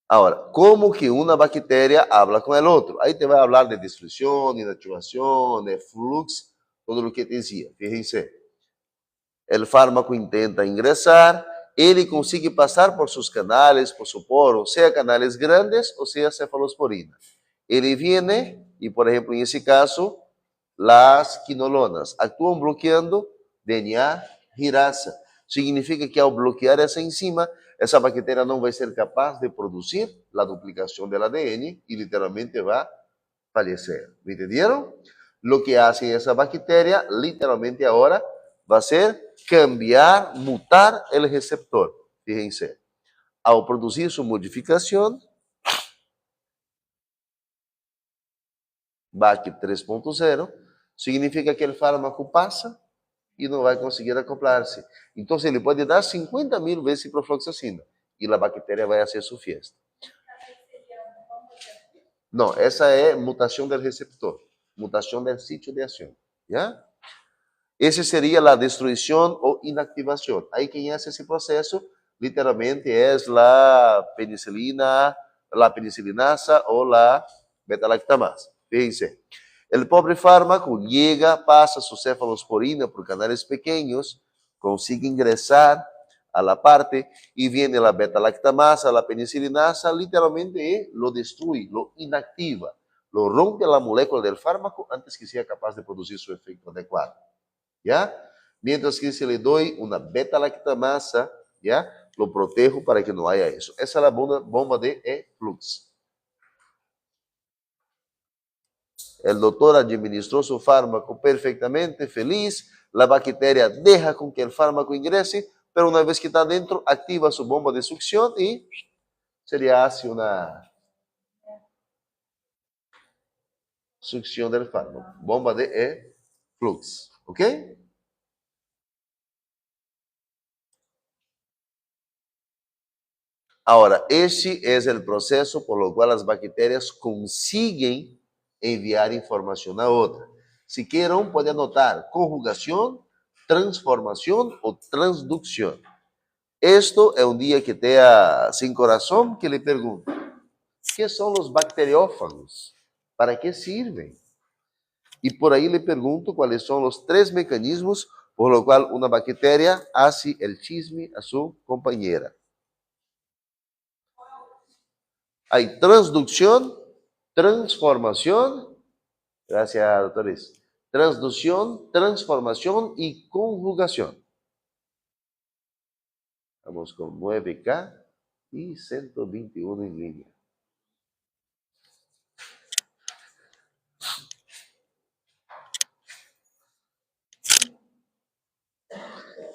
Agora, como que uma bactéria habla com o outro? Aí te vai falar de destruição, inativação, de fluxo, todo o que te dizia. Fíjense, o fármaco intenta ingressar, ele consegue passar por seus canais, por seu poro, seja canais grandes ou seja cefalosporina. Ele vem e, por exemplo, em esse caso, as quinolonas atuam bloqueando DNA girasa. Significa que ao bloquear essa enzima, essa bactéria não vai ser capaz de produzir a duplicação do ADN e literalmente vai falecer. ¿Me entenderam? Lo que hace essa bactéria, literalmente agora, vai ser cambiar, mutar o receptor. Fíjense, ao produzir sua modificação, BAC 3.0, significa que o fármaco passa e não vai conseguir acoplar-se. Então, ele pode dar 50.000 vezes ciprofloxacina e a bactéria vai fazer sua fiesta. Não, essa é mutação do receptor, mutação do sítio de ação. ¿Ya? Esse seria a destruição ou inactivação. Aí quem faz esse processo, literalmente, é a penicilina, a penicilinasa ou a beta-lactamasa. Fíjense. O pobre fármaco chega, passa sua cefalosporina por canais pequenos, consigue ingressar a la parte e vem a beta-lactamasa, a penicilinasa, literalmente lo destrui, lo inactiva, lo rompe a molécula del fármaco antes que seja capaz de produzir seu efeito adequado. ¿Ya? Mientras que se le doy una beta-lactamasa, ¿ya? Lo protejo para que no haya eso. Esa es la bomba de E-Flux. El doctor administró su fármaco perfectamente, feliz. La bacteria deja con que el fármaco ingrese, pero una vez que está dentro, activa su bomba de succión y se le hace una succión del fármaco. Bomba de E-Flux. ¿Ok? Ahora, ese es el proceso por lo cual las bacterias consiguen enviar información a otra. Si quieren, puede anotar conjugación, transformación o transducción. Esto es un día que tenga sin corazón que le pregunto, ¿qué son los bacteriófagos? ¿Para qué sirven? Y por ahí le pregunto cuáles son los 3 mecanismos por lo cual una bacteria hace el chisme a su compañera. Hay transducción, transformación, gracias doctores, transducción, transformación y conjugación. Vamos con 9K y 121 en línea.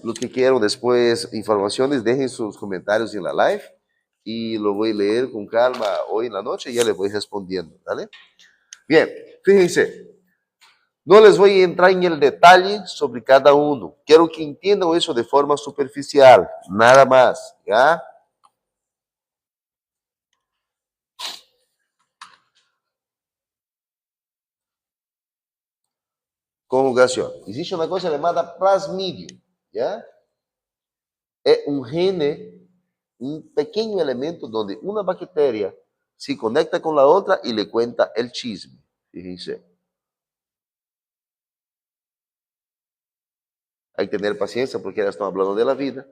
Los que quieran después informaciones, dejen sus comentarios en la live y lo voy a leer con calma hoy en la noche y ya les voy respondiendo, ¿vale? Bien, fíjense, no les voy a entrar en el detalle sobre cada uno. Quiero que entiendan eso de forma superficial, nada más, ¿ya? Conjugación. Existe una cosa llamada plasmidio, ¿ya? Es un gene, un pequeño elemento donde una bacteria se conecta con la otra y le cuenta el chisme. Fíjense. Hay que tener paciencia porque ya estamos hablando de la vida.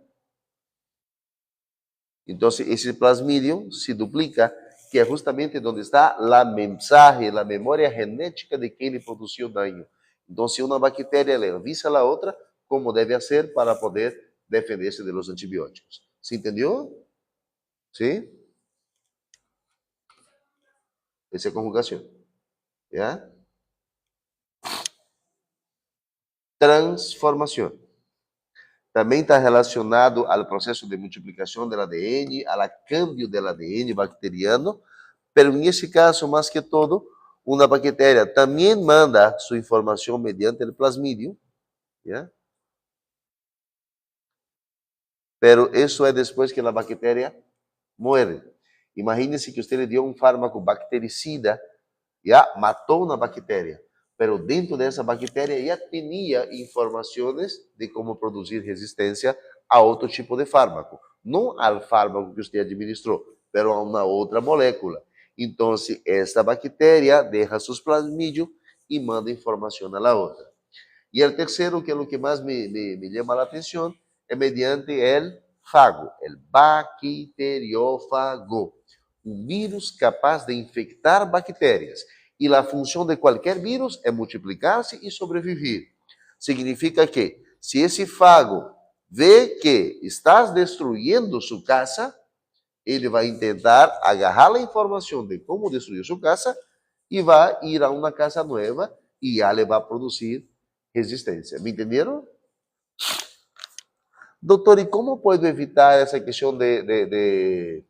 Entonces, ese plasmidio se duplica, que es justamente donde está la mensaje, la memoria genética de quien le produjo daño. Entonces, una bacteria le avisa a la otra cómo debe hacer para poder defenderse de los antibióticos. ¿Se entendió? ¿Sí? Esa es conjugación. ¿Ya? Transformación. Também está relacionado ao processo de multiplicação do ADN, ao câmbio do ADN bacteriano, pero nesse caso, mais que todo, uma bactéria também manda sua informação mediante o plasmídio, ¿ya? Pero isso é depois que a bactéria muere. Imagine-se que você lhe deu um fármaco bactericida, ¿ya? Matou uma bactéria, pero dentro dessa bactéria já tinha informações de como produzir resistência a outro tipo de fármaco. Não ao fármaco que você administrou, pero a uma outra molécula. Então, esta bactéria deixa seus plasmídios e manda informação a la outra. E o terceiro, que é o que mais me chama a atenção, é mediante o fago, o bacteriófago. Um vírus capaz de infectar bactérias. E a função de qualquer vírus é multiplicar-se e sobreviver. Significa que, se esse fago vê que estás destruindo sua casa, ele vai tentar agarrar a informação de como destruir sua casa e vai ir a uma casa nova e já le vai produzir resistência. Me entenderam? Doutor, e como posso evitar essa questão de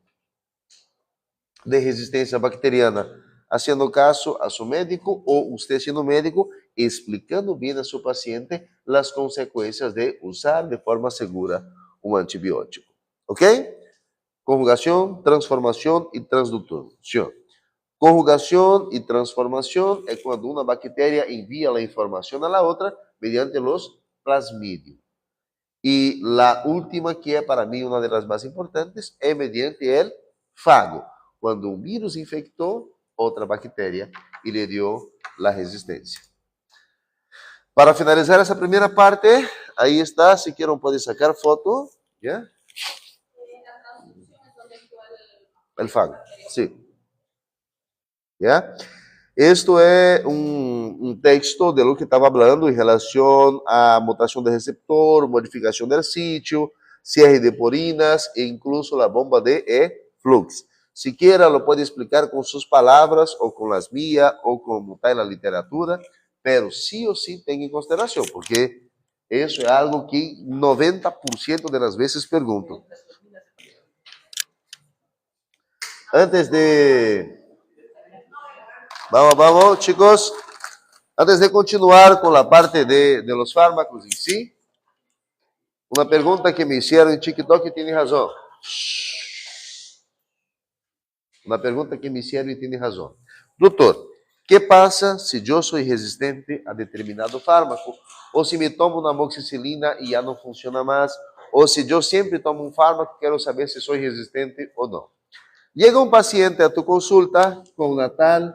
resistência bacteriana? Haciendo caso a su médico o usted siendo médico, explicando bien a su paciente las consecuencias de usar de forma segura un antibiótico. ¿Ok? Conjugación, transformación y transducción. Conjugación y transformación es cuando una bacteria envía la información a la otra mediante los plasmidios. Y la última, que es para mí una de las más importantes, es mediante el fago. Cuando un virus infectó outra bactéria e lhe deu a resistência. Para finalizar essa primeira parte, aí está, se queiram podem sacar foto, ¿ya? El fago, sí. ¿Ya? Esto é texto de lo que estava falando em relação à mutação de receptor, modificação do sítio, cierre de porinas e incluso a bomba de flux. Si quiera, lo puede explicar con sus palabras o con las mías o como está en la literatura, pero sí o sí tenga en consideración, porque eso es algo que 90% de las veces pregunto. Antes de... Vamos, chicos. Antes de continuar con la parte de los fármacos en sí, una pregunta que me hicieron en TikTok y tiene razón. Uma pergunta que me hicieron e tem razão. Doutor, que passa se eu sou resistente a determinado fármaco? Ou se me tomo uma amoxicilina e já não funciona mais? Ou se eu sempre tomo um fármaco, quero saber se sou resistente ou não. Llega um paciente a tu consulta com uma tal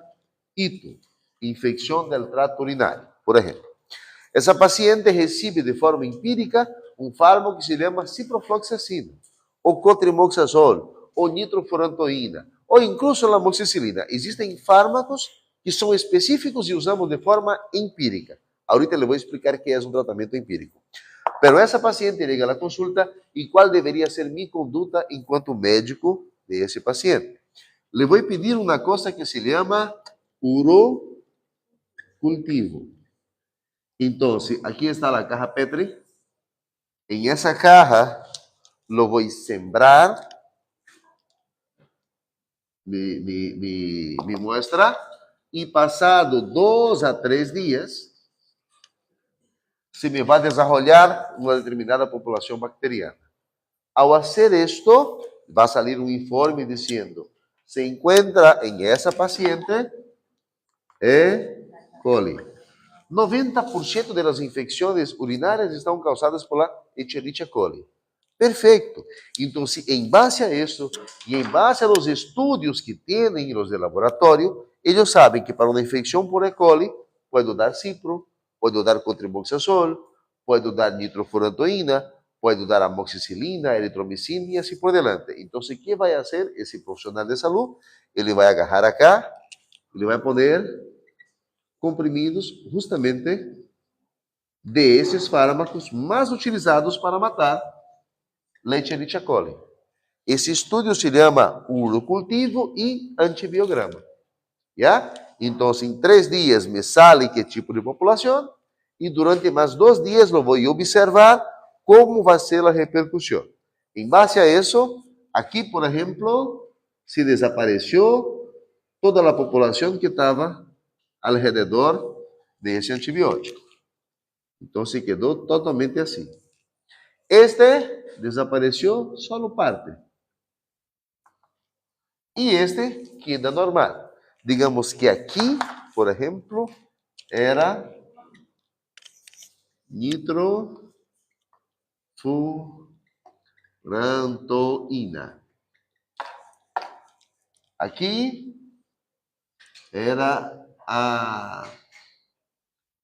ITU, infecção del trato urinário, por exemplo. Essa paciente recebe de forma empírica um fármaco que se chama ciprofloxacina, ou cotrimoxazol, ou nitrofurantoína, ou incluso a amoxicilina. Existem fármacos que são específicos e usamos de forma empírica. Ahorita le vou explicar o que é um tratamento empírico. Pero essa paciente chega à consulta e qual deveria ser minha conduta enquanto médico de esse paciente. Le vou pedir uma coisa que se chama urocultivo. Então, aqui está a caja Petri. Em essa caja, lo vou sembrar mi muestra e passado 2 a 3 dias, se me vai desenvolver uma determinada população bacteriana. Ao fazer isto, vai sair um informe dizendo se encontra em essa paciente E. coli. 90% das infecções urinárias estão causadas pela Escherichia coli. Perfeito. Então, em base a isso e em base aos estudos que têm os de laboratório, eles sabem que para uma infecção por E. coli, pode dar cipro, pode dar cotrimoxazol, pode dar nitrofurantoína, pode dar amoxicilina, eritromicina e assim por diante. Então, o que vai fazer esse profissional de saúde? Ele vai agarrar acá, ele vai poner comprimidos justamente de esses fármacos mais utilizados para matar Escherichia coli. Esse estudo se chama urocultivo e antibiograma. ¿Ya? Então, em 3 dias me sale que tipo de população e durante mais 2 dias lo vou observar como vai ser a repercussão. Em base a isso, aqui, por exemplo, se desapareceu toda a população que estava alrededor desse antibiótico. Então, se quedou totalmente assim. Este desapareceu só parte. E este queda normal. Digamos que aqui, por exemplo, era nitrofurantoína. Aqui era a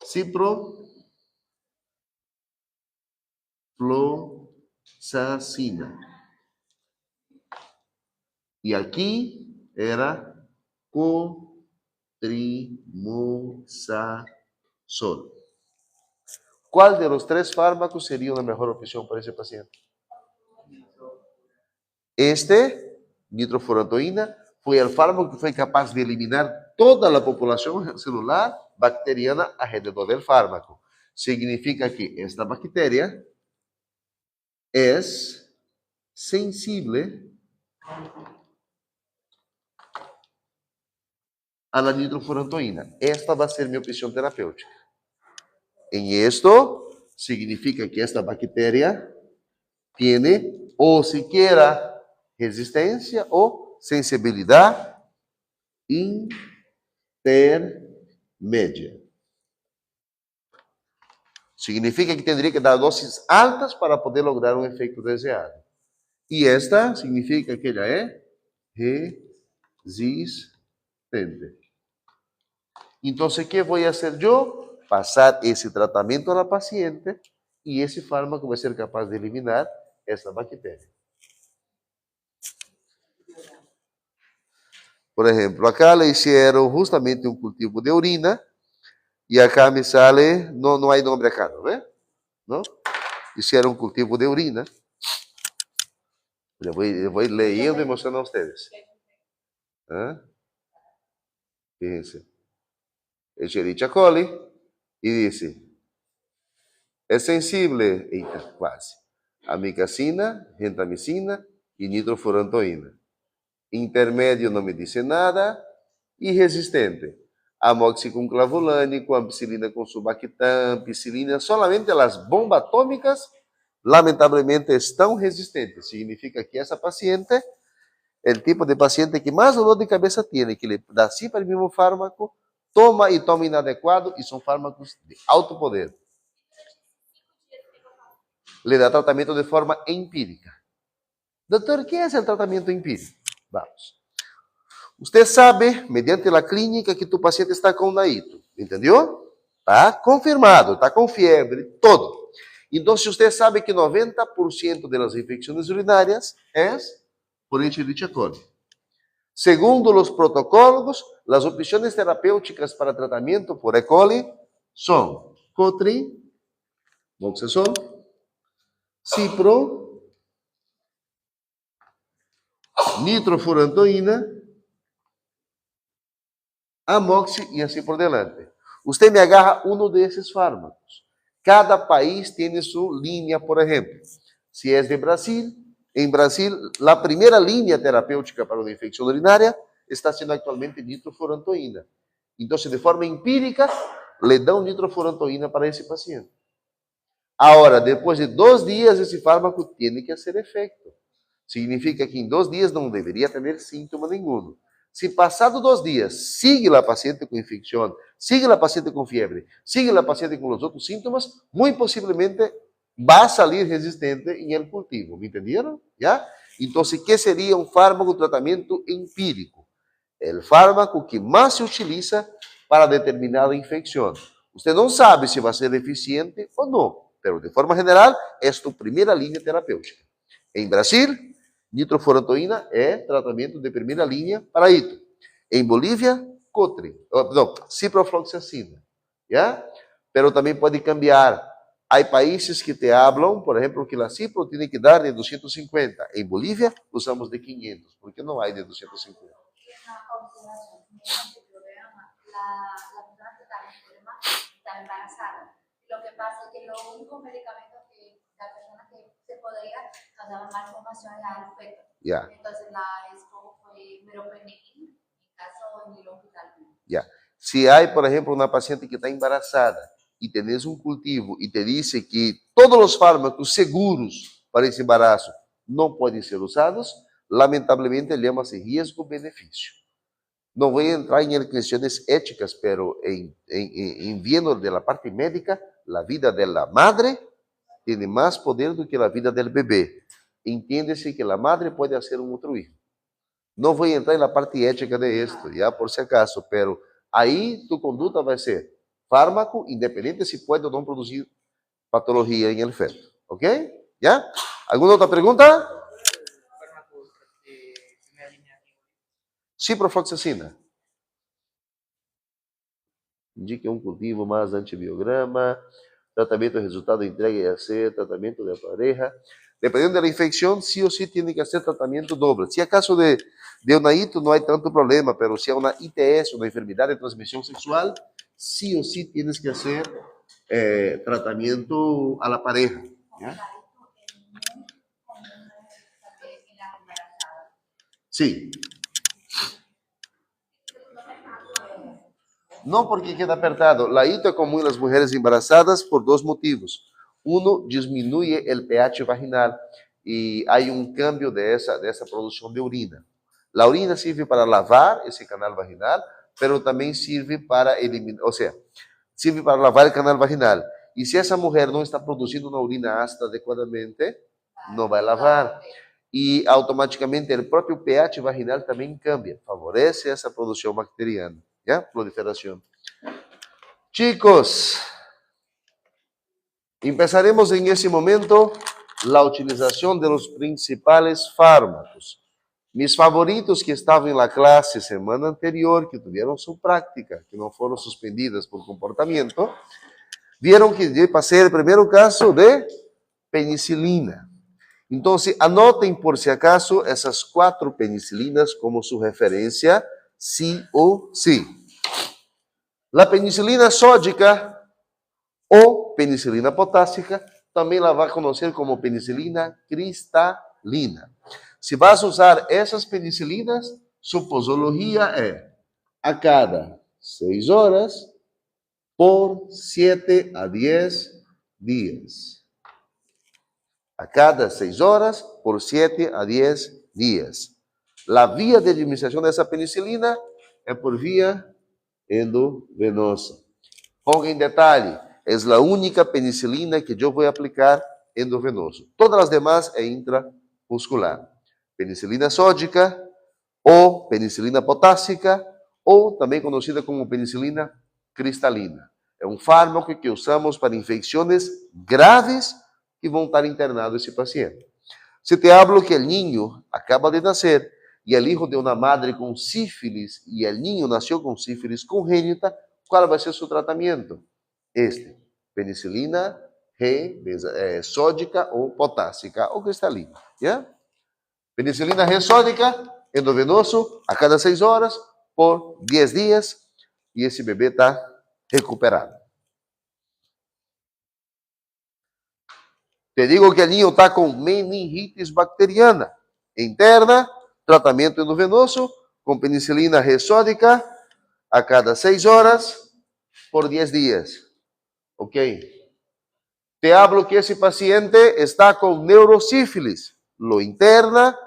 ciprofloxacina. E aqui era cotrimoxazol. Qual de los 3 fármacos seria a melhor opção para esse paciente? Este, nitrofurantoína, foi o fármaco que foi capaz de eliminar toda a população celular bacteriana alrededor do fármaco. Significa que esta bactéria é sensível a la nitrofurantoína. Esta vai ser minha opção terapêutica. Em esto, significa que esta bactéria tem ou siquiera resistência ou sensibilidade intermédia. Significa que teria que dar doses altas para poder lograr um efeito desejado. E esta significa que ela é resistente. Então, o que vou fazer eu? Passar esse tratamento à paciente e esse fármaco vai ser capaz de eliminar essa bactéria. Por exemplo, acá le hicieron justamente um cultivo de urina e acá me sale, não há nome acá, não é? Não? Hicieron um cultivo de urina. Eu vou leyendo e mostrando a vocês. Fíjense. Escherichia coli e disse: é sensível, eita, quase, amicacina, gentamicina e nitrofurantoína. Intermédio não me disse nada e resistente. Amoxiclavulanil, ampicilina com subactam, ampicilina, solamente as bombas atômicas, lamentavelmente, estão resistentes. Significa que essa paciente el tipo de paciente que más dolor de cabeza tiene, que le da siempre el mismo fármaco, toma y toma inadecuado, y son fármacos de alto poder. Le da tratamiento de forma empírica. Doctor, ¿qué es el tratamiento empírico? Vamos. Usted sabe, mediante la clínica, que tu paciente está con naito. ¿Entendió? Está confirmado, está con fiebre, todo. Entonces usted sabe que 90% de las infecciones urinarias es por Escherichia coli. Segundo los protocolos, las opciones terapéuticas para tratamiento por E. coli son Cotri, Moxazol, Cipro, nitrofurantoína, Amoxi y así por delante. Usted me agarra uno de esos fármacos. Cada país tiene su línea, por ejemplo. Si es de Brasil, en Brasil, la primera línea terapéutica para una infección urinaria está siendo actualmente nitrofurantoína. Entonces, de forma empírica, le dan nitrofurantoína para ese paciente. Ahora, después de 2 días, ese fármaco tiene que hacer efecto. Significa que en 2 días no debería tener síntoma ninguno. Si pasado 2 días sigue la paciente con infección, sigue la paciente con fiebre, sigue la paciente con los otros síntomas, muy posiblemente va a salir resistente en el cultivo. ¿Me entendieron? ¿Ya? Entonces, ¿qué sería un fármaco de tratamiento empírico? El fármaco que más se utiliza para determinada infección. Usted no sabe si va a ser eficiente o no, pero de forma general es tu primera línea terapêutica. Em Brasil, nitrofurantoína é tratamento de primeira linha para hito. Em Bolívia, Cotri, ciprofloxacina, ¿ya? Pero também pode cambiar. Há países que te hablam, por exemplo, que a cipro tem que dar de 250. Em Bolívia, usamos de 500, porque não há de 250. La persona que está enferma está embarazada. Lo que pasa es que los únicos medicamentos que la persona que se podría causar malformación era el feto. Yeah. Entonces la ESCO fue meropenicil, en caso en el hospital. Yeah. Si hay, por ejemplo, una paciente que está embarazada y tenés un cultivo y te dice que todos los fármacos seguros para ese embarazo no pueden ser usados, lamentablemente llama-se riesgo-benefício. No voy a entrar en cuestiones éticas, pero en viendo de la parte médica, la vida de la madre tiene más poder do que la vida del bebé. Entiéndese que la madre puede hacer un otro hijo. No voy a entrar en la parte ética de esto, ya por si acaso, pero ahí tu conducta va a ser fármaco, independiente si puede o no producir patología en el feto. ¿Ok? ¿Ya? ¿Alguna otra pregunta? Ciprofloxacina. Indique um cultivo mais antibiograma, tratamento de resultado de entrega e hacer, tratamento de pareja. Dependendo da infecção, sí ou sí tem que hacer tratamento doble. Se é caso de una hito, não há tanto problema, pero se é uma ITS, uma enfermidade de transmissão sexual, sí ou sí tienes que hacer tratamento a la pareja. ¿Ya? Sí. No porque queda apertado. La hito es común en las mujeres embarazadas por 2 motivos. Uno, disminuye el pH vaginal y hay un cambio de esa producción de orina. La orina sirve para lavar ese canal vaginal, pero también sirve para eliminar, o sea, sirve para lavar el canal vaginal. Y si esa mujer no está produciendo una orina ácida adecuadamente, no va a lavar. Y automáticamente el propio pH vaginal también cambia, favorece esa producción bacteriana. ¿Ya? Proliferación. Chicos, empezaremos en ese momento la utilización de los principales fármacos. Mis favoritos que estaban en la clase semana anterior, que tuvieron su práctica, que no fueron suspendidas por comportamiento, vieron que yo pasé el primer caso de penicilina. Entonces, anoten por si acaso esas 4 penicilinas como su referencia, sí o sí. La penicilina sódica o penicilina potássica, também la va a conocer como penicilina cristalina. Si vas a usar essas penicilinas, su posologia é a cada 6 horas por 7 a 10 dias. A cada 6 horas por 7 a 10 dias. La vía de administración de esa penicilina es por vía endovenosa. Ponga en detalle, es la única penicilina que yo voy a aplicar endovenoso. Todas las demás es intramuscular. Penicilina sódica o penicilina potássica, ou também conhecida como penicilina cristalina. É um fármaco que usamos para infecções graves que vão estar internado esse paciente. Se te hablo que o niño acaba de nascer e é hijo de uma madre com sífilis e o niño nasceu com sífilis congênita, qual vai ser seu tratamento? Penicilina sódica ou potássica ou cristalina. Yeah? Penicilina G sódica, endovenoso, a cada 6 horas, por 10 dias, e esse bebê está recuperado. Te digo que o niño está com meningitis bacteriana interna, tratamento endovenoso, com penicilina G sódica, a cada 6 horas, por 10 dias. Ok? Te hablo que esse paciente está com neurosífilis, lo interna,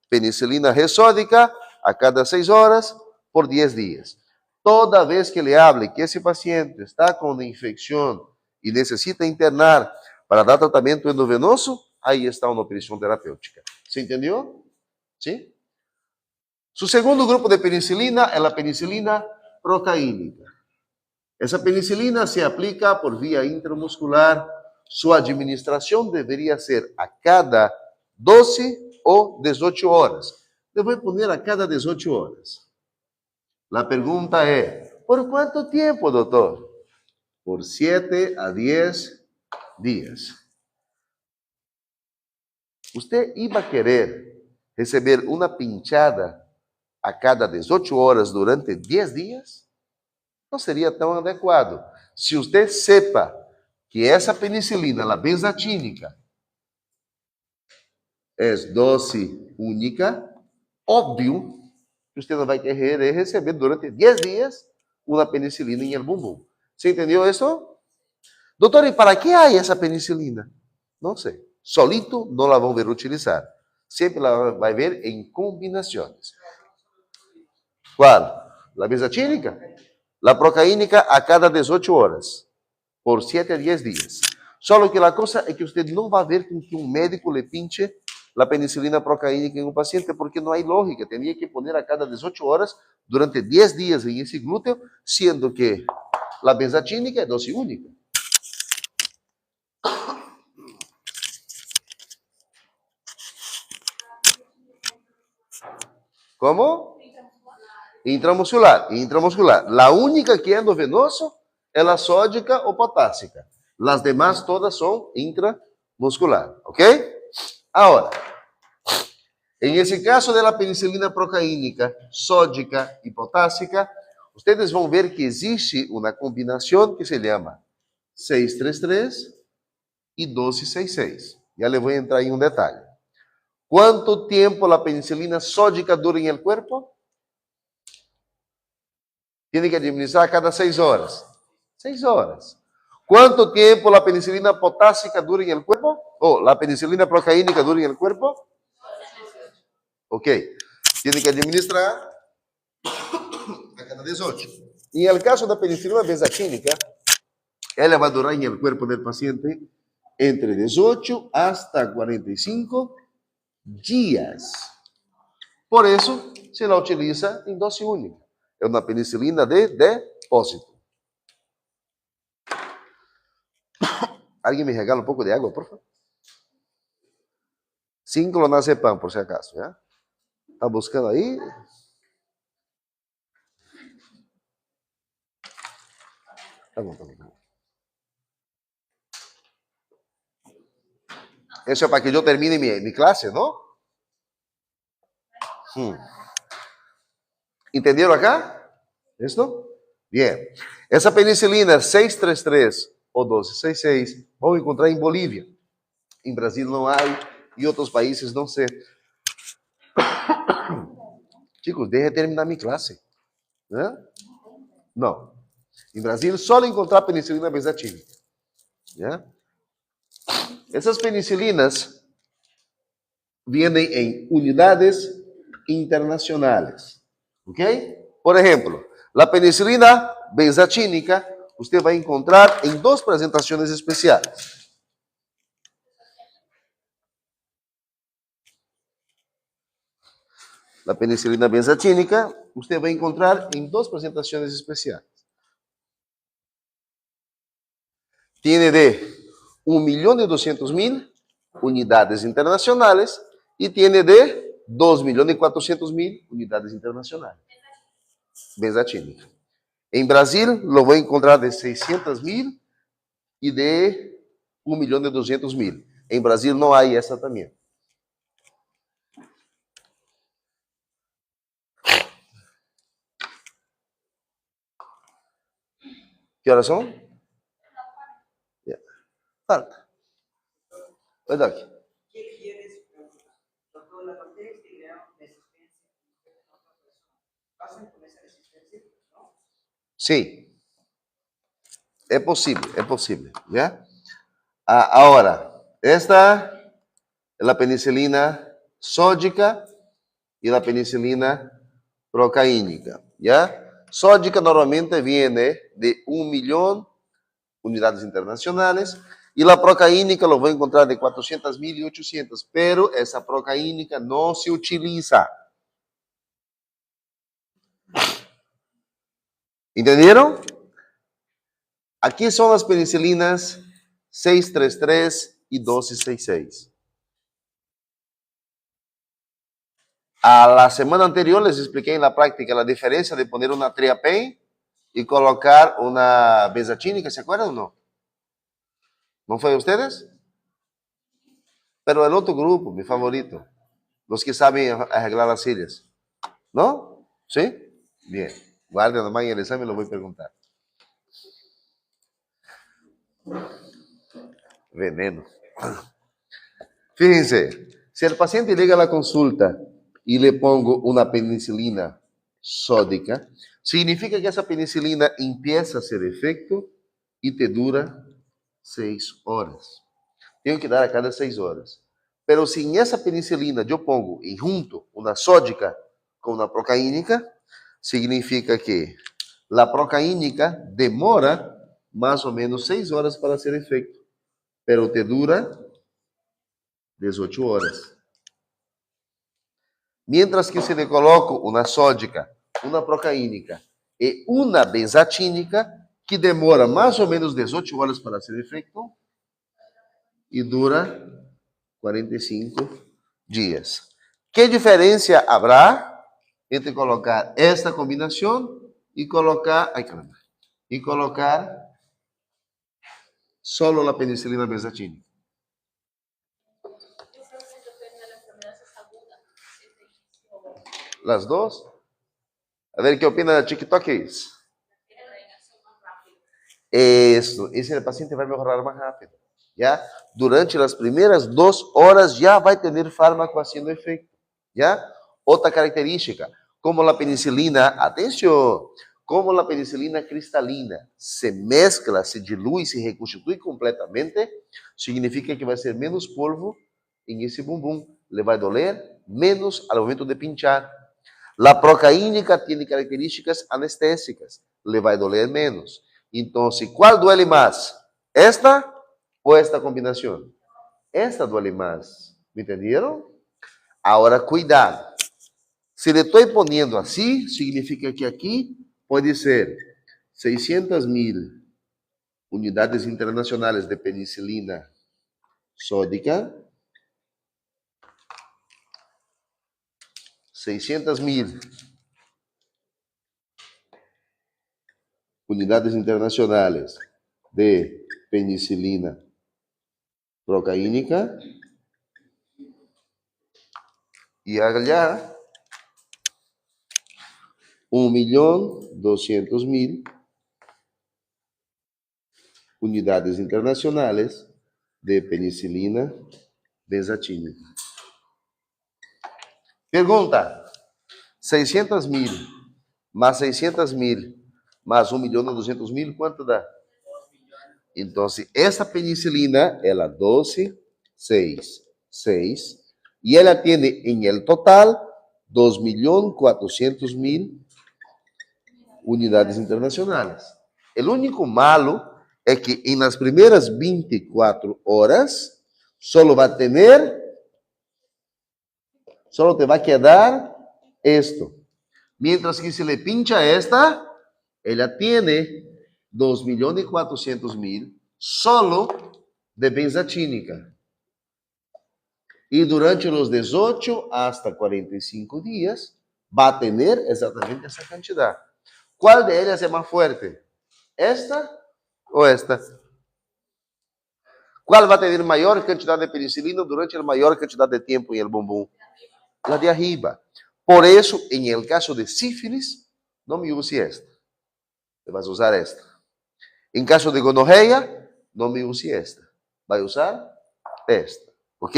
penicilina G sódica, a cada 6 horas, por 10 dias. Toda vez que le hable que esse paciente está com uma infecção e necessita internar para dar tratamento endovenoso, aí está uma opção terapêutica. ¿Se entendeu? ¿Sí? Su segundo grupo de penicilina é a penicilina procaínica. Essa penicilina se aplica por via intramuscular. Sua administração deveria ser a cada 12 ou 18 horas. Eu vou poner a cada 18 horas. A pergunta é, ¿por quanto tempo, doutor? Por 7 a 10 dias. Você iba a querer receber uma pinchada a cada 18 horas durante 10 dias? Não seria tão adequado. Se você sepa que essa penicilina, a benzatínica, é dose única, óbvio que você não vai querer receber durante 10 dias uma penicilina em el bumbum. Você entendeu isso? Doutor, e para que há essa penicilina? Não sei. Solito não la vão ver utilizar. Sempre la vai ver em combinações. Qual? A benzatínica? A procaínica a cada 18 horas, por 7 a 10 dias. Só que a coisa é que você não vai ver com que um médico le pinche a penicilina procaínica em um paciente, porque não há lógica. Teria que poner a cada 18 horas durante 10 dias em esse glúteo, sendo que a benzatínica é dose única. Como? Intramuscular. Intramuscular. A única que é endovenoso é a sódica ou potássica. As demais todas são intramuscular. Ok? Agora, em esse caso da penicilina procaínica, sódica e potássica, vocês vão ver que existe uma combinação que se chama 633 e 1266. Já le vou entrar em um detalhe. Quanto tempo a penicilina sódica dura em el cuerpo? Tiene que administrar a cada 6 horas. 6 horas. ¿Cuánto tiempo la penicilina potássica dura en el cuerpo? ¿O la penicilina procaínica dura en el cuerpo? Ok. Tiene que administrar a cada 18. Y en el caso de la penicilina benzatínica, ella va a durar en el cuerpo del paciente entre 18 hasta 45 días. Por eso se la utiliza en dosis única. É uma penicilina de depósito. Alguém me regala um pouco de água, por favor? 5 clonazepam, por si acaso, já? Tá buscando aí? Tá bom, tá bom. Isso é para que eu termine minha classe, não? Entenderam acá? Isso? Bien. Essa penicilina 633 ou 1266 vão encontrar em Bolívia. Em Brasil não há, e outros países não sei. Chicos, deixa terminar minha classe. Não. Em Brasil só encontrar penicilina benzatínica. Essas penicilinas vêm em unidades internacionales. ¿Ok? Por ejemplo, la penicilina benzatínica usted va a encontrar en dos presentaciones especiales. La penicilina benzatínica usted va a encontrar en dos presentaciones especiales. Tiene de 1.200.000 unidades internacionales y tiene de 2.400.000 unidades internacionales. Benzatínica. En Brasil lo voy a encontrar de 600.000 y de 1.200.000. En Brasil no hay esa también. ¿Qué horas son? Yeah. Falta. Olha aqui. Sí, es posible, ¿ya? Ahora, esta es la penicilina sódica y la penicilina procaínica, ¿ya? Sódica normalmente viene de 1.000.000 unidades internacionales y la procaínica lo voy a encontrar de 400.000 y 800, pero esa procaínica no se utiliza. ¿Entendieron? Aquí son las penicilinas 633 y 1266. A la semana anterior les expliqué en la práctica la diferencia de poner una triapen y colocar una benzatínica, ¿se acuerdan o no? ¿No fue ustedes? Pero el otro grupo, mi favorito, los que saben arreglar las sillas. ¿No? ¿Sí? Bien. Guarden nomás en el examen, lo voy a preguntar. Veneno. Fíjense, si el paciente llega a la consulta y le pongo una penicilina sódica, significa que esa penicilina empieza a hacer efecto y te dura 6 horas. Tengo que dar a cada 6 horas. Pero si en esa penicilina yo pongo y junto una sódica con una procaínica, significa que la procaínica demora más o menos 6 horas para hacer efecto, pero te dura 18 horas. Mientras que se le coloco una sódica, una procaínica e una benzatínica, que demora mais ou menos 18 horas para hacer efecto e dura 45 dias. Que diferença habrá entre colocar esta combinação e colocar, solo la penicilina benzatínica? Las dos? A ver, ¿qué opina de TikTokers? Eso, ese paciente vai melhorar mais rápido. ¿Ya? Durante las primeras 2 horas ya va a tener fármaco haciendo efecto. ¿Ya? Otra característica, como la penicilina, atención, como la penicilina cristalina se mezcla, se diluye, se reconstituye completamente, significa que va a ser menos polvo en ese bumbum. Le va a doler menos al momento de pinchar. La procaínica tiene características anestésicas, le va a doler menos. Entonces, ¿cuál duele más? ¿Esta o esta combinación? Esta duele más. ¿Me entendieron? Ahora, cuidado. Si le estoy poniendo así, significa que aquí puede ser 600.000 unidades internacionales de penicilina sódica, 600.000 unidades internacionales de penicilina procaínica y allá 1.200.000 unidades internacionales de penicilina benzatínica. Pergunta: 600.000 más 600.000 más 1.200.000, ¿cuánto da? Entonces, esa penicilina, ela 12, 6, 6, y ela tiene en el total 2.400.000 unidades internacionales. El único malo es que en las primeras 24 horas solo te va a quedar esto. Mientras que si le pincha esta, ella tiene 2.400.000 solo de benzatínica. Y durante los 18 hasta 45 días va a tener exactamente esa cantidad. ¿Cuál de ellas es más fuerte? ¿Esta o esta? ¿Cuál va a tener mayor cantidad de penicilina durante la mayor cantidad de tiempo en el bombón? La de arriba. Por eso, en el caso de sífilis, no me use esta. Te vas a usar esta. En caso de gonorrea, no me use esta. Va a usar esta. ¿Ok?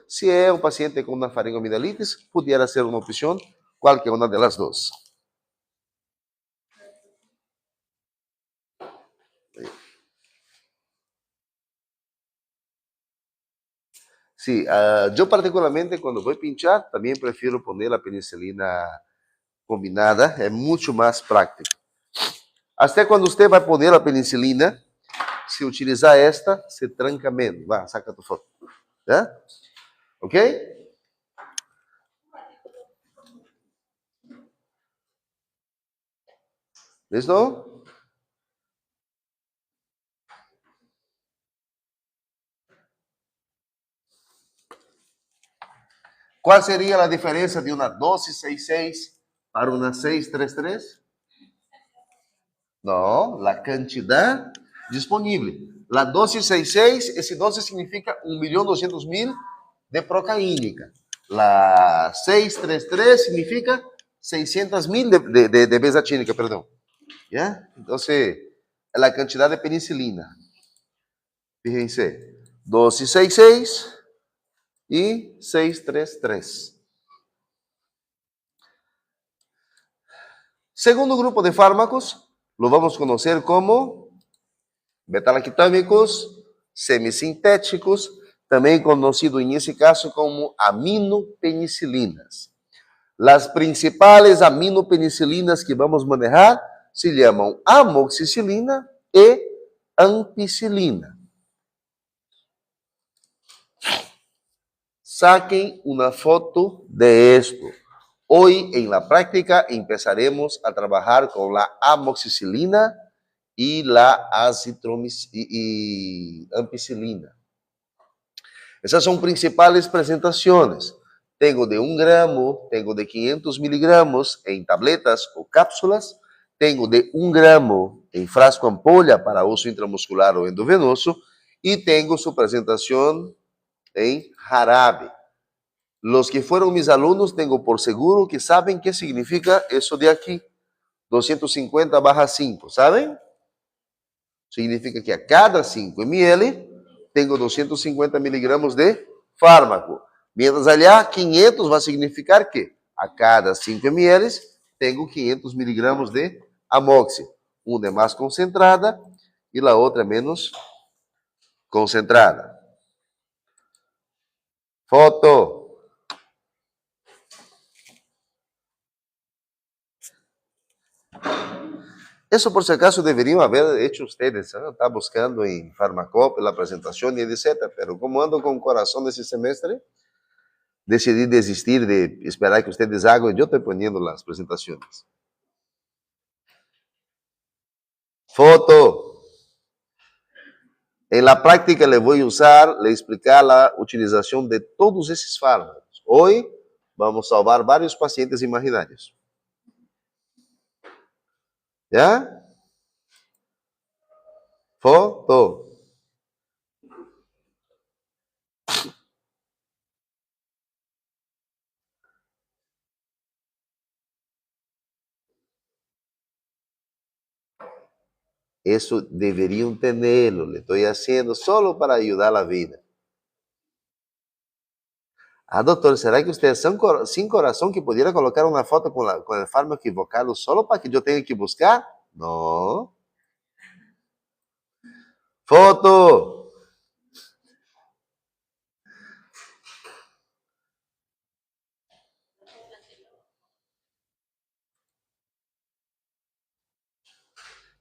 Si es un paciente con una faringoamidalitis, pudiera ser una opción cualquier una de las dos. Sí, yo particularmente cuando voy a pinchar, también prefiero poner la penicilina combinada, es mucho más práctico. Hasta cuando usted va a poner la penicilina, si utilizar esta, se tranca menos. Va, saca tu foto. ¿Ya? ¿Ok? ¿Listo? ¿Cuál sería la diferencia de una 1266 para una 633? No, la cantidad disponible. La 1266, ese 12 significa 1.200.000 de procaínica. La 633 significa 600.000 de benzatínica, perdón. ¿Ya? Entonces, la cantidad de penicilina. Fíjense, 1266 y 633. Segundo grupo de fármacos, lo vamos a conocer como beta-lactámicos, semisintéticos, também conhecido nesse caso como aminopenicilinas. As principais aminopenicilinas que vamos manejar se chamam amoxicilina e ampicilina. Saquen una foto de esto. Hoy en la práctica empezaremos a trabajar con la amoxicilina y la ampicilina. Esas son principales presentaciones. Tengo de 1 gramo, tengo de 500 miligramos en tabletas o cápsulas, tengo de 1 gramo en frasco ampolla para uso intramuscular o endovenoso y tengo su presentación en jarabe. Los que fueron mis alumnos tengo por seguro que saben qué significa eso de aquí. 250/5, ¿saben? Significa que a cada 5 ml tengo 250 miligramos de fármaco. Mientras allá 500 va a significar que a cada 5 ml tengo 500 miligramos de amoxi. Una é mais concentrada e a outra é menos concentrada. Foto. Eso por si acaso deberían haber hecho ustedes, ¿eh? Está buscando en Farmacop la presentación y etc. Pero como ando con corazón ese semestre, decidí desistir de esperar que ustedes hagan. Yo estoy poniendo las presentaciones. Foto. En la práctica le voy a usar, le explicar la utilización de todos esos fármacos. Hoy vamos a salvar varios pacientes imaginarios. ¿Ya? Foto. Eso deberían tenerlo, le estoy haciendo solo para ayudar a la vida. Ah, doutor, será que usted es sin corazón que pudiera colocar una foto con el fármaco equivocado solo para que yo tenga que buscar? No. Foto.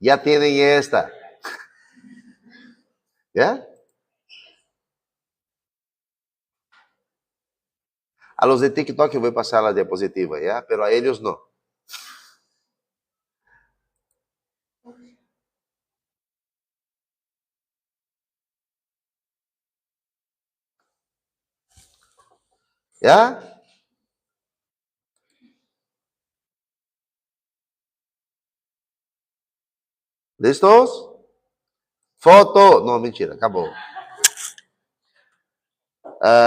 Ya tienen esta. ¿Ya? A los de TikTok eu vou passar a diapositiva, ¿ya? Pero a ellos no. ¿Ya? ¿Listos? Foto. No, mentira, acabou.